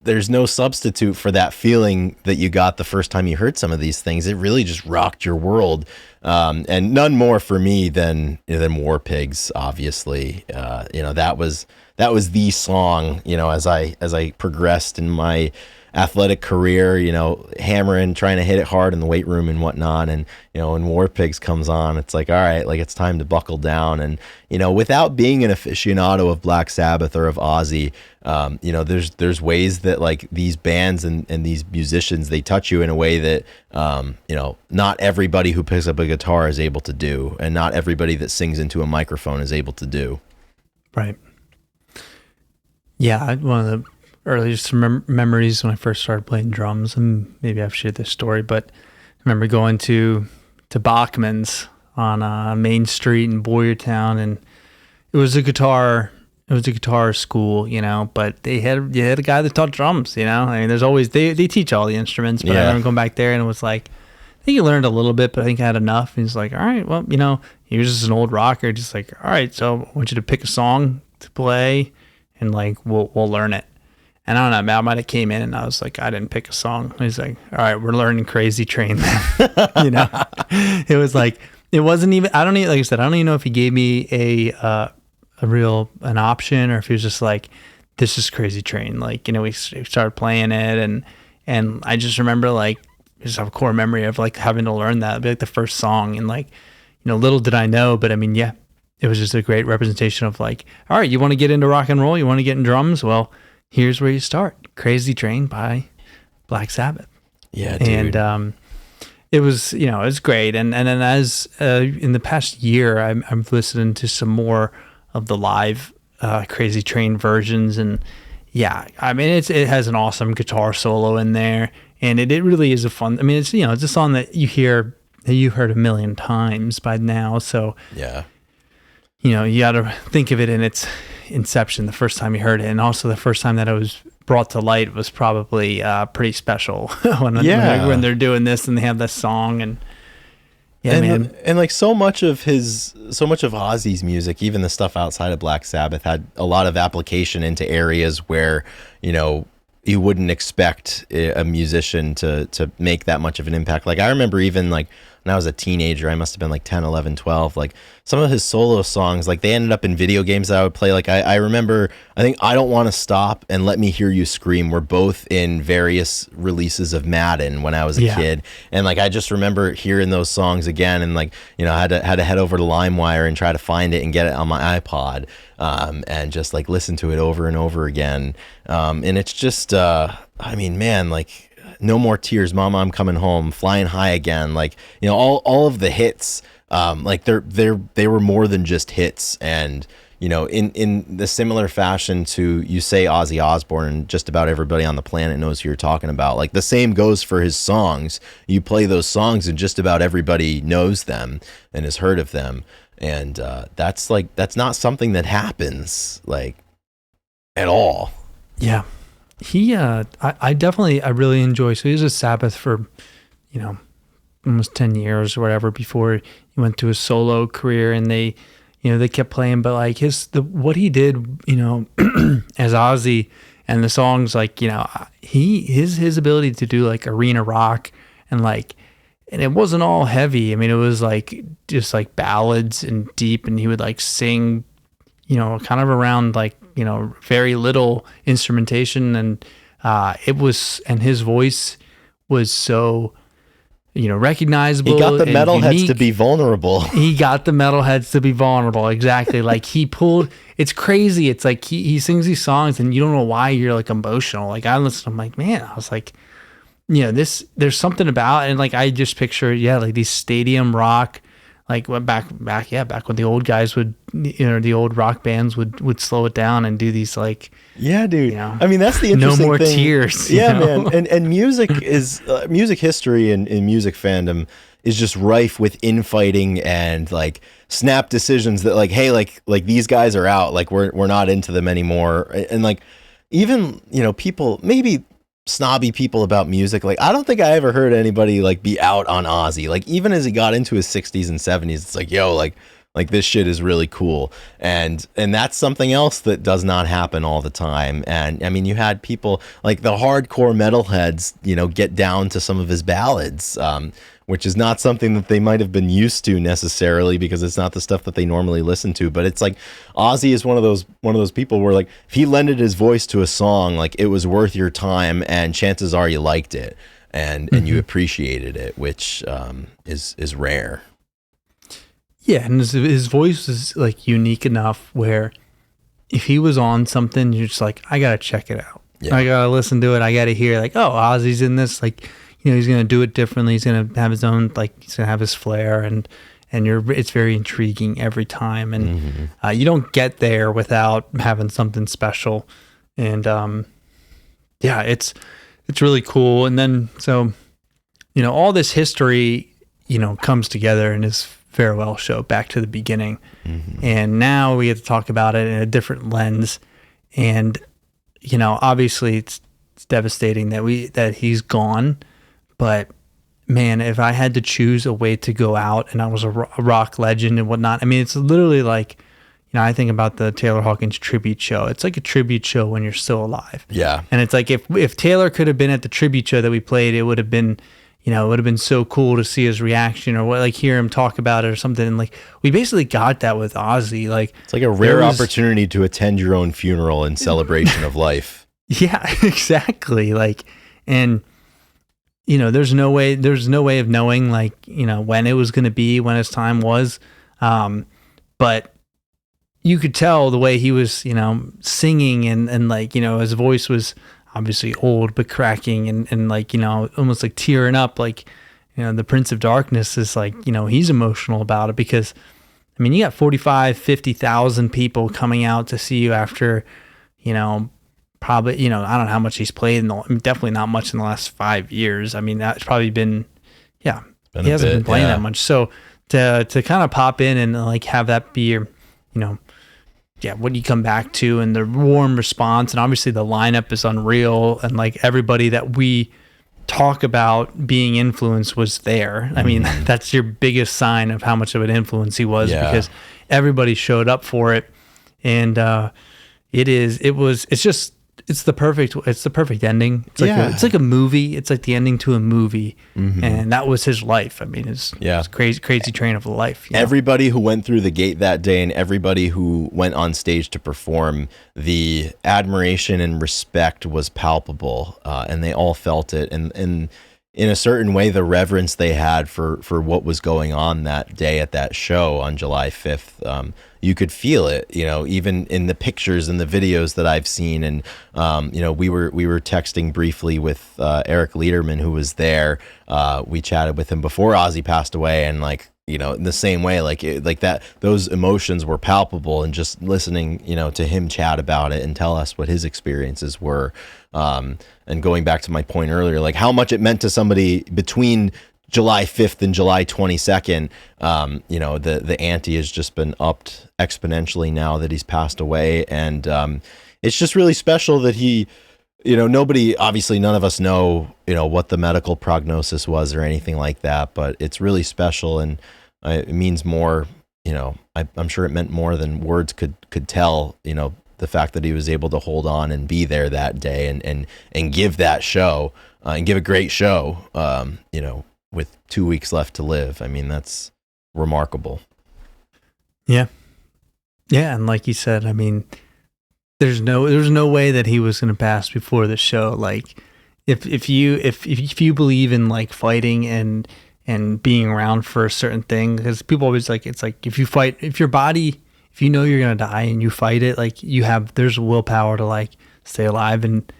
there's no substitute for that feeling that you got the first time you heard some of these things. It really just rocked your world. And none more for me than War Pigs, obviously. That was the song, as I progressed in my athletic career, hammering, trying to hit it hard in the weight room and whatnot. And, when War Pigs comes on, it's like, all right, it's time to buckle down. And, without being an aficionado of Black Sabbath or of Ozzy, there's ways that these bands and these musicians, they touch you in a way that, not everybody who picks up a guitar is able to do, and not everybody that sings into a microphone is able to do. Right. Yeah. One of the earliest memories when I first started playing drums, and maybe I've shared this story, but I remember going to Bachman's on Main Street in Boyertown, and it was a guitar school, but you had a guy that taught drums, I mean, there's always, they teach all the instruments, but I remember going back there and it was I think he learned a little bit, but I think I had enough. And he's like, all right, well, he was just an old rocker, just all right, so I want you to pick a song to play and we'll learn it. And I don't know, I might have came in and I was like, I didn't pick a song. He's like, all right, we're learning Crazy Train then. It was it wasn't even, I don't even, like I said, I don't even know if he gave me an option, or if he was just like, this is Crazy Train. We started playing it, and I just remember just have a core memory of having to learn that. It'd be the first song, and little did I know, but I mean, yeah, it was just a great representation of all right, you want to get into rock and roll, you want to get in drums, well, here's where you start. Crazy Train by Black Sabbath. Yeah, dude. And it was, it was great. And then as in the past year, I'm listening to some more of the live Crazy Train versions, and yeah, I mean, it has an awesome guitar solo in there, and it really is a fun. I mean, it's it's a song that you've heard a million times by now, so yeah, you got to think of it in its inception, the first time you heard it, and also the first time that it was brought to light was probably pretty special when they're doing this and they have this song. And yeah, and so much of Ozzy's music, even the stuff outside of Black Sabbath, had a lot of application into areas where you wouldn't expect a musician to make that much of an impact. I remember even when I was a teenager, I must have been 10, 11, 12, some of his solo songs, they ended up in video games that I would play. I remember, I think I Don't Want to Stop and Let Me Hear You Scream were both in various releases of Madden when I was a kid. And I just remember hearing those songs again, and I had to head over to LimeWire and try to find it and get it on my iPod, and just listen to it over and over again. And it's just, I mean, man, No More Tears, Mama, I'm Coming Home, Flying High Again, all of the hits, they were more than just hits. And in the similar fashion to, you say Ozzy Osbourne, and just about everybody on the planet knows who you're talking about. The same goes for his songs. You play those songs and just about everybody knows them and has heard of them. And that's not something that happens at all. Yeah. He, I really enjoy, so he was a Sabbath for, almost 10 years or whatever before he went to his solo career, and they kept playing, but what he did, as Ozzy, and the songs, his ability to do arena rock, and it wasn't all heavy. I mean, it was just ballads and deep, and he would sing, kind of around very little instrumentation, and and his voice was so, recognizable. He got the metalheads unique. to be vulnerable. He got the metalheads to be vulnerable. Exactly. Like he pulled, it's crazy. It's like he sings these songs and you don't know why you're like emotional. Like I listened, I'm like, man, I was like, there's something about, and like, I just picture, like these stadium rock, like back when the old guys would, the old rock bands would slow it down and do these like, yeah, dude. I mean, that's the interesting no more thing. tears. Yeah, man. And music is music history and music fandom is just rife with infighting and like snap decisions that like, hey, like these guys are out, like we're not into them anymore, and like even people maybe snobby people about music, like I don't think I ever heard anybody like be out on Ozzy. Like even as he got into his 60s and 70s, it's like, yo, like this shit is really cool, and that's something else that does not happen all the time. And I mean, you had people like the hardcore metalheads, get down to some of his ballads, which is not something that they might have been used to necessarily because it's not the stuff that they normally listen to. But it's like Ozzy is one of those people where like if he lended his voice to a song, like it was worth your time, and chances are you liked it and you appreciated it, which is rare. Yeah, and his voice is like unique enough where if he was on something, you're just like, I gotta check it out. Yeah. I gotta listen to it. I gotta hear like, oh, Ozzy's in this. Like, he's gonna do it differently. He's gonna have his own, like he's gonna have his flair, and it's very intriguing every time. And you don't get there without having something special. And it's really cool. And then so all this history comes together in his farewell show, Back to the Beginning. And now we get to talk about it in a different lens. And obviously it's devastating that he's gone, but man, if I had to choose a way to go out and I was a rock legend and whatnot, I mean, it's literally like, I think about the Taylor Hawkins tribute show. It's like a tribute show when you're still alive. Yeah. And it's like if Taylor could have been at the tribute show that we played, it would have been it would have been so cool to see his reaction or like hear him talk about it or something. And like we basically got that with Ozzy. Like it's like a rare opportunity to attend your own funeral in celebration of life. Yeah, exactly. Like, and there's no way of knowing like when it was going to be, when his time was, but you could tell the way he was singing and like his voice was obviously old but cracking and like almost like tearing up, like the Prince of Darkness is like he's emotional about it because I mean you got 50,000 people coming out to see you after probably I don't know how much he's played definitely not much in the last 5 years. I mean that's probably been he hasn't been playing that much, so to kind of pop in and like have that be your what you come back to and the warm response, and obviously the lineup is unreal, and like everybody that we talk about being influenced was there. I mean, that's your biggest sign of how much of an influence he was because everybody showed up for it, and it's the perfect ending. It's like a movie. It's like the ending to a movie, and that was his life. I mean, it's crazy train of a life. Everybody who went through the gate that day, and everybody who went on stage to perform, the admiration and respect was palpable, and they all felt it. And in a certain way, the reverence they had for what was going on that day at that show on July 5th. You could feel it, even in the pictures and the videos that I've seen. And, we were texting briefly with Eric Lederman, who was there. We chatted with him before Ozzy passed away. And like, in the same way, like that, those emotions were palpable, and just listening, to him chat about it and tell us what his experiences were. And going back to my point earlier, like how much it meant to somebody between July 5th and July 22nd, the ante has just been upped exponentially now that he's passed away. And it's just really special that he, obviously none of us know, what the medical prognosis was or anything like that, but it's really special, and it means more, I'm sure it meant more than words could tell, the fact that he was able to hold on and be there that day and give that show, and give a great show, with 2 weeks left to live. I mean, that's remarkable. Yeah. Yeah. And like you said, I mean, there's no way that he was going to pass before the show. Like if you believe in like fighting and and being around for a certain thing. Because people always like, it's like if your body, if you know you're gonna die and you fight it, like there's willpower to like stay alive, and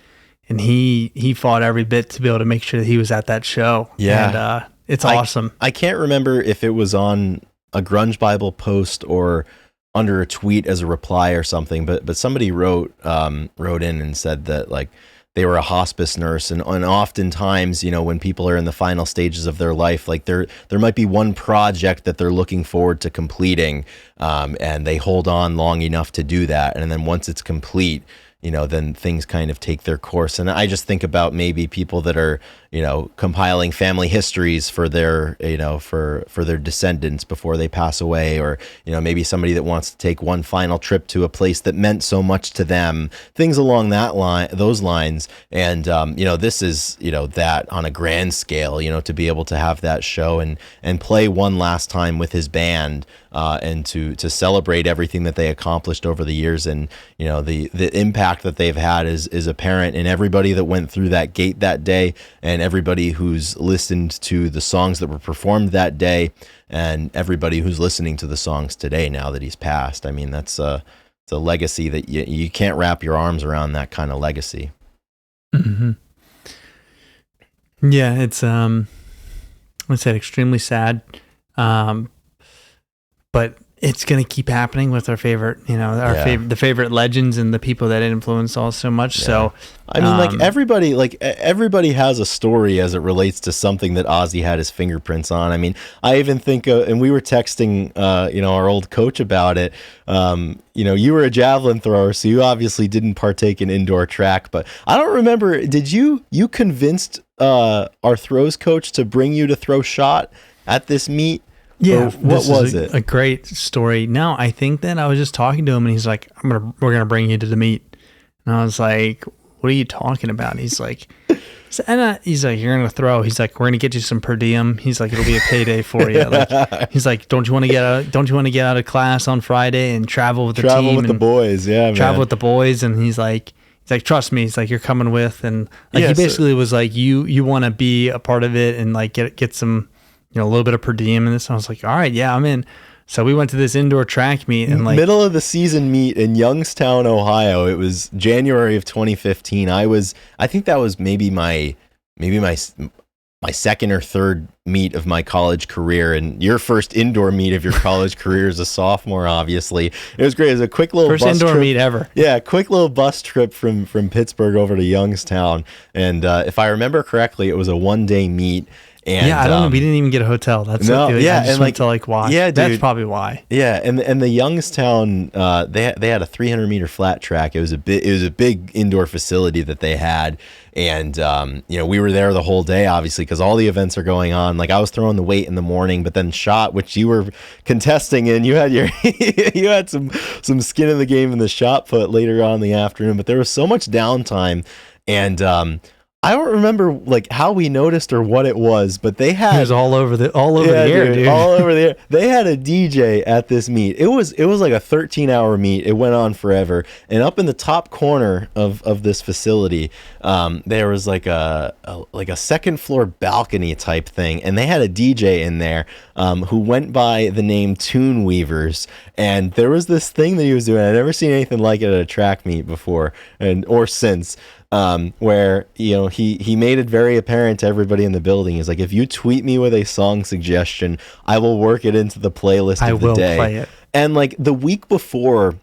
he fought every bit to be able to make sure that he was at that show. Yeah, and it's awesome. I can't remember if it was on a Grunge Bible post or under a tweet as a reply or something, but somebody wrote in and said that like they were a hospice nurse, and oftentimes, you know, when people are in the final stages of their life, like there might be one project that they're looking forward to completing, and they hold on long enough to do that, and then once it's complete, you know, then things kind of take their course. And I just think about maybe people that are, you know, compiling family histories for their, you know, for their descendants before they pass away, or, you know, maybe somebody that wants to take one final trip to a place that meant so much to them, things along those lines. And, you know, this is, you know, that on a grand scale, you know, to be able to have that show and play one last time with his band, and to celebrate everything that they accomplished over the years. And, you know, the impact that they've had is apparent in everybody that went through that gate that day, and everybody who's listened to the songs that were performed that day, and everybody who's listening to the songs today now that he's passed. I mean, it's a legacy that you can't wrap your arms around, that kind of legacy. Mm-hmm. Yeah, it's I said extremely sad. But it's going to keep happening with our favorite, you know, the favorite legends and the people that influence us so much. Yeah. So, I mean, everybody has a story as it relates to something that Ozzy had his fingerprints on. I mean, I even think, and we were texting, you know, our old coach about it. You know, you were a javelin thrower, so you obviously didn't partake in indoor track, but I don't remember, did you convinced, our throws coach to bring you to throw shot at this meet? Yeah, what was it? A great story. No, I think that I was just talking to him, and he's like, "We're gonna bring you to the meet," and I was like, "What are you talking about?" He's like, "You're gonna throw." He's like, "We're gonna get you some per diem." He's like, "It'll be a payday for you." Like, he's like, "Don't you want to get out of class on Friday and travel with the team? Travel with the boys, yeah, man. Travel with the boys." And he's like, "Trust me." He's like, "You're coming with," and like he basically was like, "You want to be a part of it and like get some." You know, a little bit of per diem in this. And I was like, all right, yeah, I'm in. So we went to this indoor track meet and like middle of the season meet in Youngstown, Ohio. It was January of 2015. I think that was maybe my second or third meet of my college career, and your first indoor meet of your college career as a sophomore, obviously. It was great. It was a quick little first bus indoor trip. Meet ever. Yeah, quick little bus trip from Pittsburgh over to Youngstown. And if I remember correctly, it was a 1-day meet. And, yeah, I don't know. We didn't even get a hotel. That's no, yeah, I just went to like watch. Yeah, dude, that's probably why. Yeah, and the Youngstown, they had a 300-meter flat track. It was a big indoor facility that they had, and you know, we were there the whole day, obviously, because all the events are going on. Like I was throwing the weight in the morning, but then shot, which you were contesting in, you had you had some skin in the game in the shot put later on in the afternoon. But there was so much downtime, and I don't remember like how we noticed or what it was, but they had it was all over the air, dude. All over the air. They had a DJ at this meet. It was like a 13-hour meet. It went on forever. And up in the top corner of this facility, there was like a second floor balcony type thing, and they had a DJ in there who went by the name Tune Weavers. And there was this thing that he was doing. I'd never seen anything like it at a track meet before or since. Where, you know, he made it very apparent to everybody in the building. He's like, if you tweet me with a song suggestion, I will work it into the playlist of the day. I will play it. And like the week before,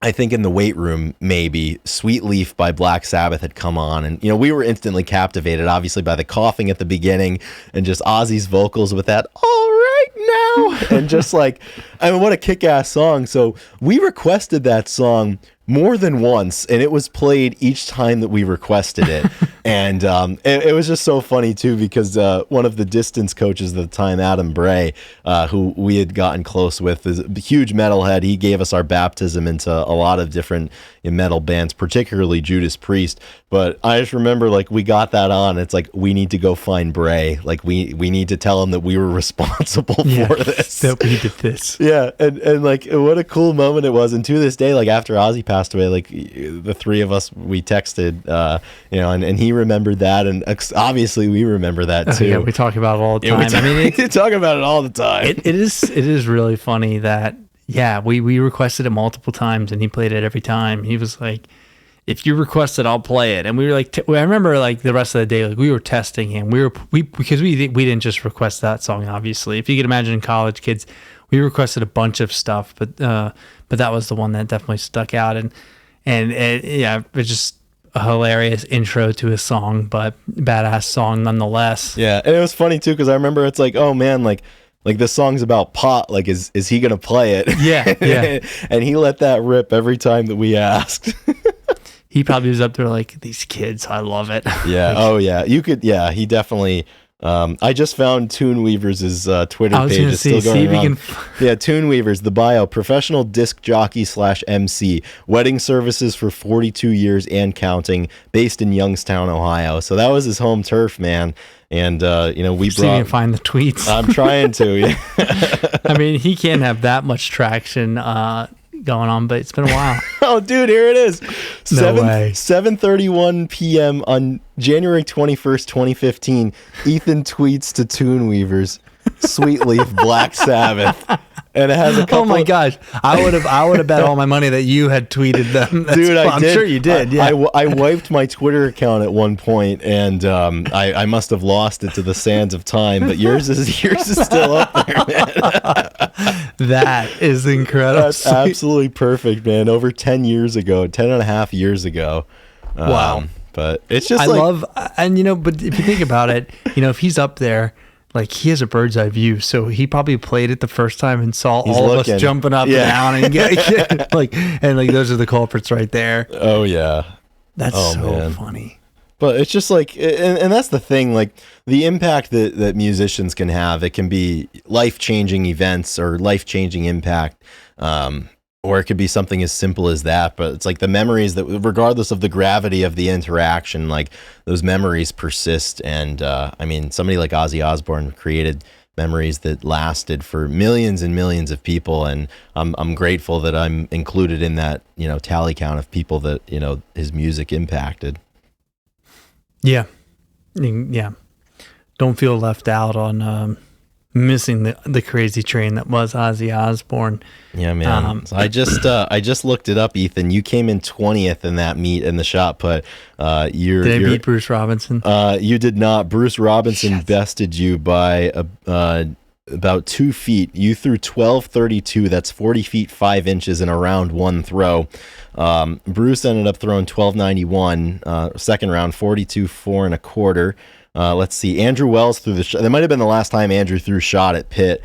I think in the weight room, maybe Sweet Leaf by Black Sabbath had come on, and you know, we were instantly captivated, obviously, by the coughing at the beginning and just Ozzy's vocals with that "all right now" and just like, I mean, what a kick-ass song. So we requested that song more than once, and it was played each time that we requested it. And it was just so funny too, because one of the distance coaches at the time, Adam Bray, who we had gotten close with, is a huge metalhead. He gave us our baptism into a lot of different metal bands, particularly Judas Priest. But I just remember, like, we got that on. It's like, we need to go find Bray. Like, we need to tell him that we were responsible for this. That we did this. Yeah, and like, what a cool moment it was. And to this day, like, after Ozzy passed away, like, the three of us, we texted, you know, and he remembered that, and obviously we remember that too. Yeah, we talk about it all the time. We talk about it all the time. It is really funny that we requested it multiple times, and he played it every time. He was like, if you request it, I'll play it. And we were like, I remember like the rest of the day, like we were testing him. Because we didn't just request that song. Obviously, if you could imagine college kids, we requested a bunch of stuff, but that was the one that definitely stuck out. And it's just a hilarious intro to a song, but badass song nonetheless. Yeah, and it was funny too because I remember it's like, oh man, like this song's about pot. Like, is he gonna play it? Yeah. And he let that rip every time that we asked. He probably was up there like, these kids, I love it. Yeah. Like, oh yeah. You could. Yeah. He definitely. I just found Toon Weavers' Twitter page is still going on. Yeah, Toon Weavers, the bio, professional disc jockey / MC, wedding services for 42 years and counting, based in Youngstown, Ohio. So that was his home turf, man. And we see if you can find the tweets. I'm trying to. Yeah. I mean, he can't have that much traction going on, but it's been a while. Oh, dude, here it is. No way. 7:31 p.m. on January 21st, 2015. Ethan tweets to Toon Weavers, Sweet Leaf, Black Sabbath. And it has a couple. Oh my gosh. I would have bet all my money that you had tweeted them. Dude, I'm sure you did. Yeah. I wiped my Twitter account at one point, and I must have lost it to the sands of time, but yours is still up there, man. That is incredible. That's absolutely perfect, man. Over 10 years ago, 10 and a half years ago. Wow. But it's just but if you think about it, if he's up there, like he has a bird's eye view, so he probably played it the first time and saw all of us jumping up and down and like those are the culprits right there. Oh yeah, that's funny. But it's just like, and that's the thing, like the impact that musicians can have. It can be life-changing events or life-changing impact, or it could be something as simple as that. But it's like the memories that, regardless of the gravity of the interaction, like those memories persist. And I mean, somebody like Ozzy Osbourne created memories that lasted for millions and millions of people, and I'm grateful that I'm included in that tally count of people that his music impacted. Yeah. Don't feel left out on missing the crazy train that was Ozzy Osbourne. Yeah, man. So I just looked it up, Ethan. You came in 20th in that meet in the shot put. Did I beat Bruce Robinson? You did not. Bruce Robinson bested you by about 2 feet. You threw 12.32. That's 40 feet 5 inches in a round one throw. Bruce ended up throwing 12.91. Second round, 42 4 1/4. Let's see. Andrew Wells threw the shot. That might have been the last time Andrew threw shot at Pitt.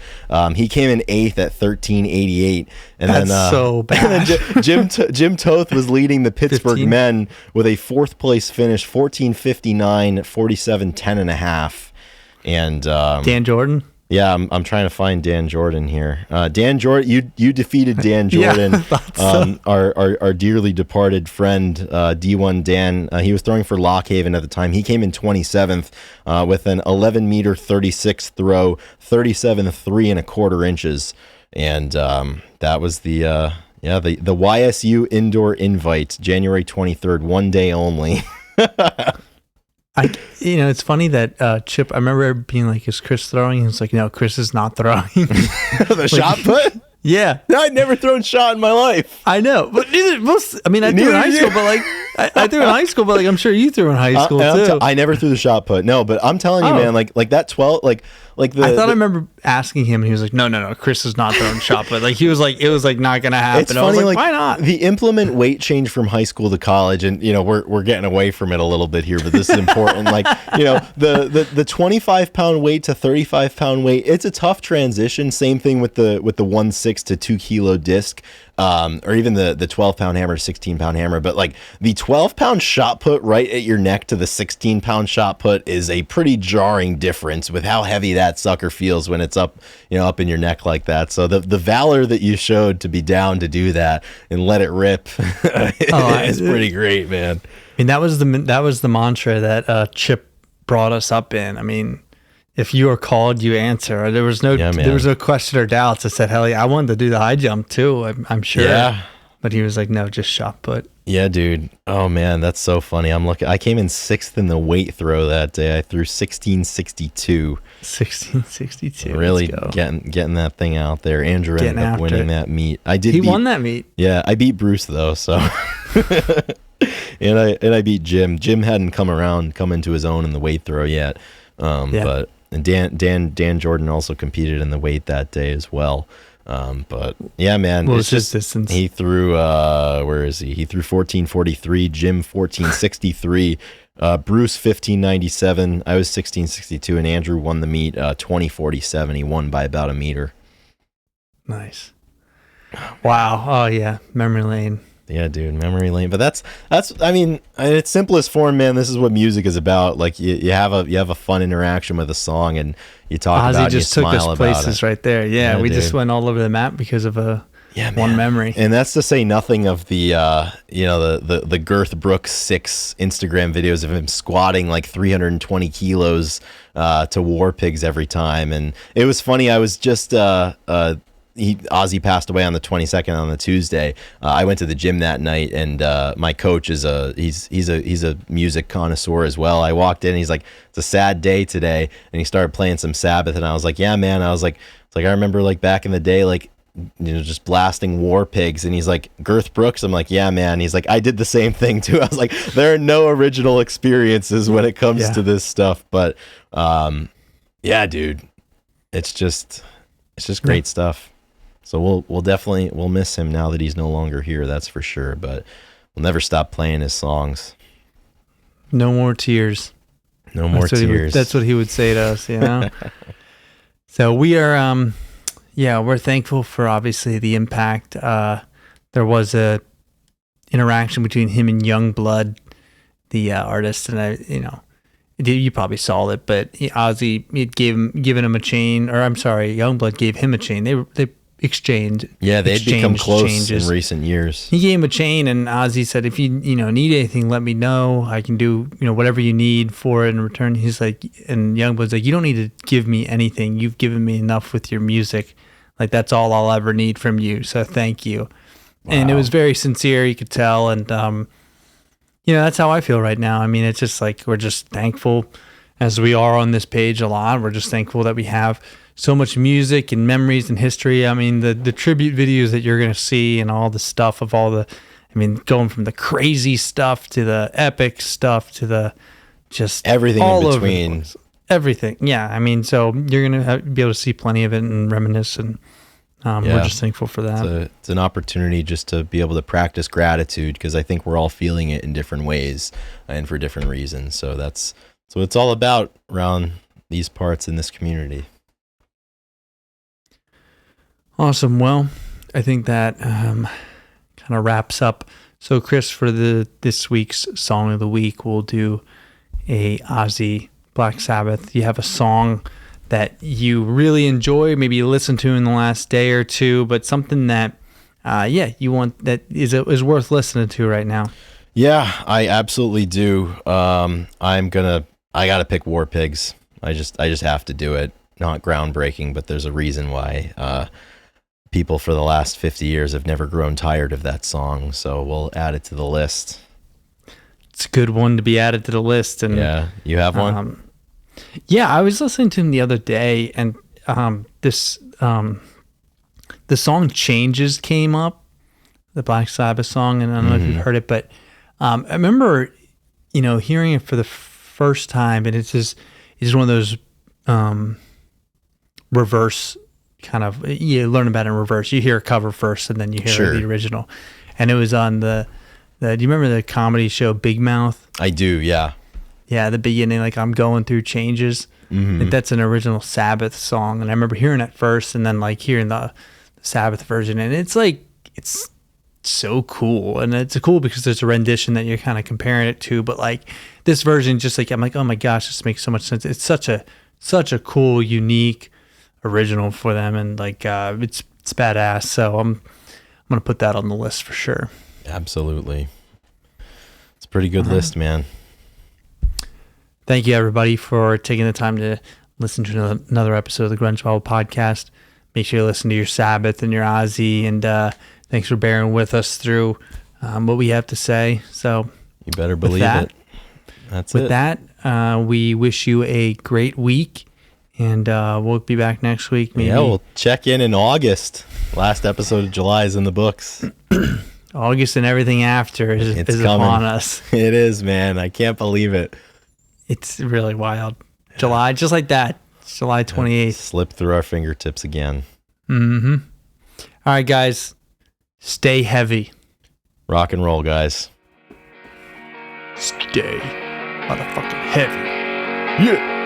He came in 8th at 13.88. And that's so bad. And then Jim Toth was leading the Pittsburgh men with a 4th place finish, 14.59, 47 10.5. And Dan Jordan. Yeah, I'm trying to find Dan Jordan here. Dan Jordan, you defeated Dan Jordan, our dearly departed friend, D1 Dan. He was throwing for Lockhaven at the time. He came in 27th with an 11 meter 36 throw, 37 3 1/4 inches, and that was the YSU Indoor Invite, January 23rd, 1 day only. It's funny that Chip, I remember being like, is Chris throwing? He was like, no, Chris is not throwing. The shot put? Yeah. No, I'd never thrown shot in my life. I know. But I threw in high school, but like, I threw in high school, but like, I'm sure you threw in high school too. I never threw the shot put. No, but I'm telling you, man, like that 12, I remember asking him, and he was like, no, Chris is not throwing shot put. Like, he was like, it was like not going to happen. It's funny, I was like, why not? The implement weight change from high school to college, and we're getting away from it a little bit here, but this is important. Like, the 25 pound weight to 35 pound weight, it's a tough transition. Same thing with the 1.6 to 2 kilo disc. Or even the 12 pound hammer, 16 pound hammer. But like the 12 pound shot put right at your neck to the 16 pound shot put is a pretty jarring difference with how heavy that sucker feels when it's up in your neck like that. So the valor that you showed to be down to do that and let it rip is pretty great, man. I mean, that was the mantra that Chip brought us up in. I mean, if you are called, you answer. There was no question or doubts. I said, hell yeah, I wanted to do the high jump too, I'm sure. Yeah. But he was like, no, just shot put. Yeah, dude. Oh man, that's so funny. I came in 6th in the weight throw that day. I threw 1662. 1662. Really getting that thing out there. Andrew ended up winning that meet. He won that meet. Yeah, I beat Bruce though, so and I beat Jim. Jim hadn't come into his own in the weight throw yet. But Dan Jordan also competed in the weight that day as well. But yeah, man, well, it's just distance. He threw where is he? He threw 1443, Jim 1463, Bruce 1597, I was 1662, and Andrew won the meet 2047. He won by about a meter. Nice. Wow. Oh yeah, memory lane. Yeah, dude, memory lane. But that's I mean, in its simplest form, man, this is what music is about. Like you have a fun interaction with a song, and you talk Ozzy about it, just you took smile us places right there. Yeah, we dude. just went all over the map because of one memory. And that's to say nothing of the the Girth Brooks 6 Instagram videos of him squatting like 320 kilos to War Pigs every time. And it was funny. I was just Ozzy passed away on the 22nd on the Tuesday. I went to the gym that night, and my coach is he's a music connoisseur as well. I walked in, and he's like, "It's a sad day today," and he started playing some Sabbath, and I was like, "Yeah, man." I was like, "It's like I remember like back in the day, like." Just blasting War Pigs, and he's like, Girth Brooks. I'm like, yeah, man. He's like, I did the same thing too. I was like, there are no original experiences when it comes to this stuff, but yeah, dude, it's just great stuff. So we'll definitely miss him now that he's no longer here. That's for sure. But we'll never stop playing his songs. No more tears. No more tears. That's what he would say to us, you know. So we are. Yeah, we're thankful for obviously the impact. There was a interaction between him and Youngblood, the artist, and you probably saw it, but Ozzy had given him a chain, or I'm sorry, Youngblood gave him a chain. They exchanged. Yeah, they'd become close changes in recent years. He gave him a chain, and Ozzy said, "If you need anything, let me know. I can do whatever you need for it in return." He's like, and Youngblood's like, "You don't need to give me anything. You've given me enough with your music. Like, that's all I'll ever need from you. So thank you." Wow. And it was very sincere. You could tell. And, that's how I feel right now. I mean, it's just like, we're just thankful, as we are on this page a lot. We're just thankful that we have so much music and memories and history. I mean, the tribute videos that you're going to see and all the stuff of going from the crazy stuff to the epic stuff to the just everything all in between. Everything. Yeah. I mean, so you're going to be able to see plenty of it and reminisce, and we're just thankful for that. It's an opportunity just to be able to practice gratitude, because I think we're all feeling it in different ways and for different reasons. So that's what it's all about around these parts in this community. Awesome. Well, I think that kind of wraps up. So Chris, for this week's Song of the Week, we'll do a Ozzy Black Sabbath. You have a song that you really enjoy, maybe you listened to in the last day or two, but something that you want, that is worth listening to right now. Yeah, I absolutely do. I gotta pick War Pigs. I just have to do it. Not groundbreaking, but there's a reason why people for the last 50 years have never grown tired of that song, so we'll add it to the list. It's a good one to be added to the list. And yeah, you have one? Yeah, I was listening to him the other day, and the song Changes came up, the Black Sabbath song, and I don't know if you've heard it, but I remember, hearing it for the first time, and it's one of those reverse kind of, you learn about it in reverse. You hear a cover first, and then you hear the original. And it was on do you remember the comedy show Big Mouth? I do, yeah. Yeah, the beginning, like, I'm going through changes. Mm-hmm. Like, that's an original Sabbath song, and I remember hearing it first, and then like hearing the Sabbath version, and it's like, it's so cool, and it's cool because there's a rendition that you're kind of comparing it to, but like this version, just like, I'm like, oh my gosh, this makes so much sense. It's such a cool, unique original for them, and like it's badass. So I'm gonna put that on the list for sure. Absolutely, it's a pretty good list, man. Thank you, everybody, for taking the time to listen to another episode of the Grunge Bible Podcast. Make sure you listen to your Sabbath and your Ozzy, and thanks for bearing with us through what we have to say. So you better believe it. That's it. With that, we wish you a great week, and we'll be back next week. Maybe. Yeah, we'll check in August. Last episode of July is in the books. August and everything after is upon us. It is, man. I can't believe it. It's really wild. July, just like that. It's July 28th. Slipped through our fingertips again. Mm-hmm. All right, guys. Stay heavy. Rock and roll, guys. Stay motherfucking heavy. Yeah.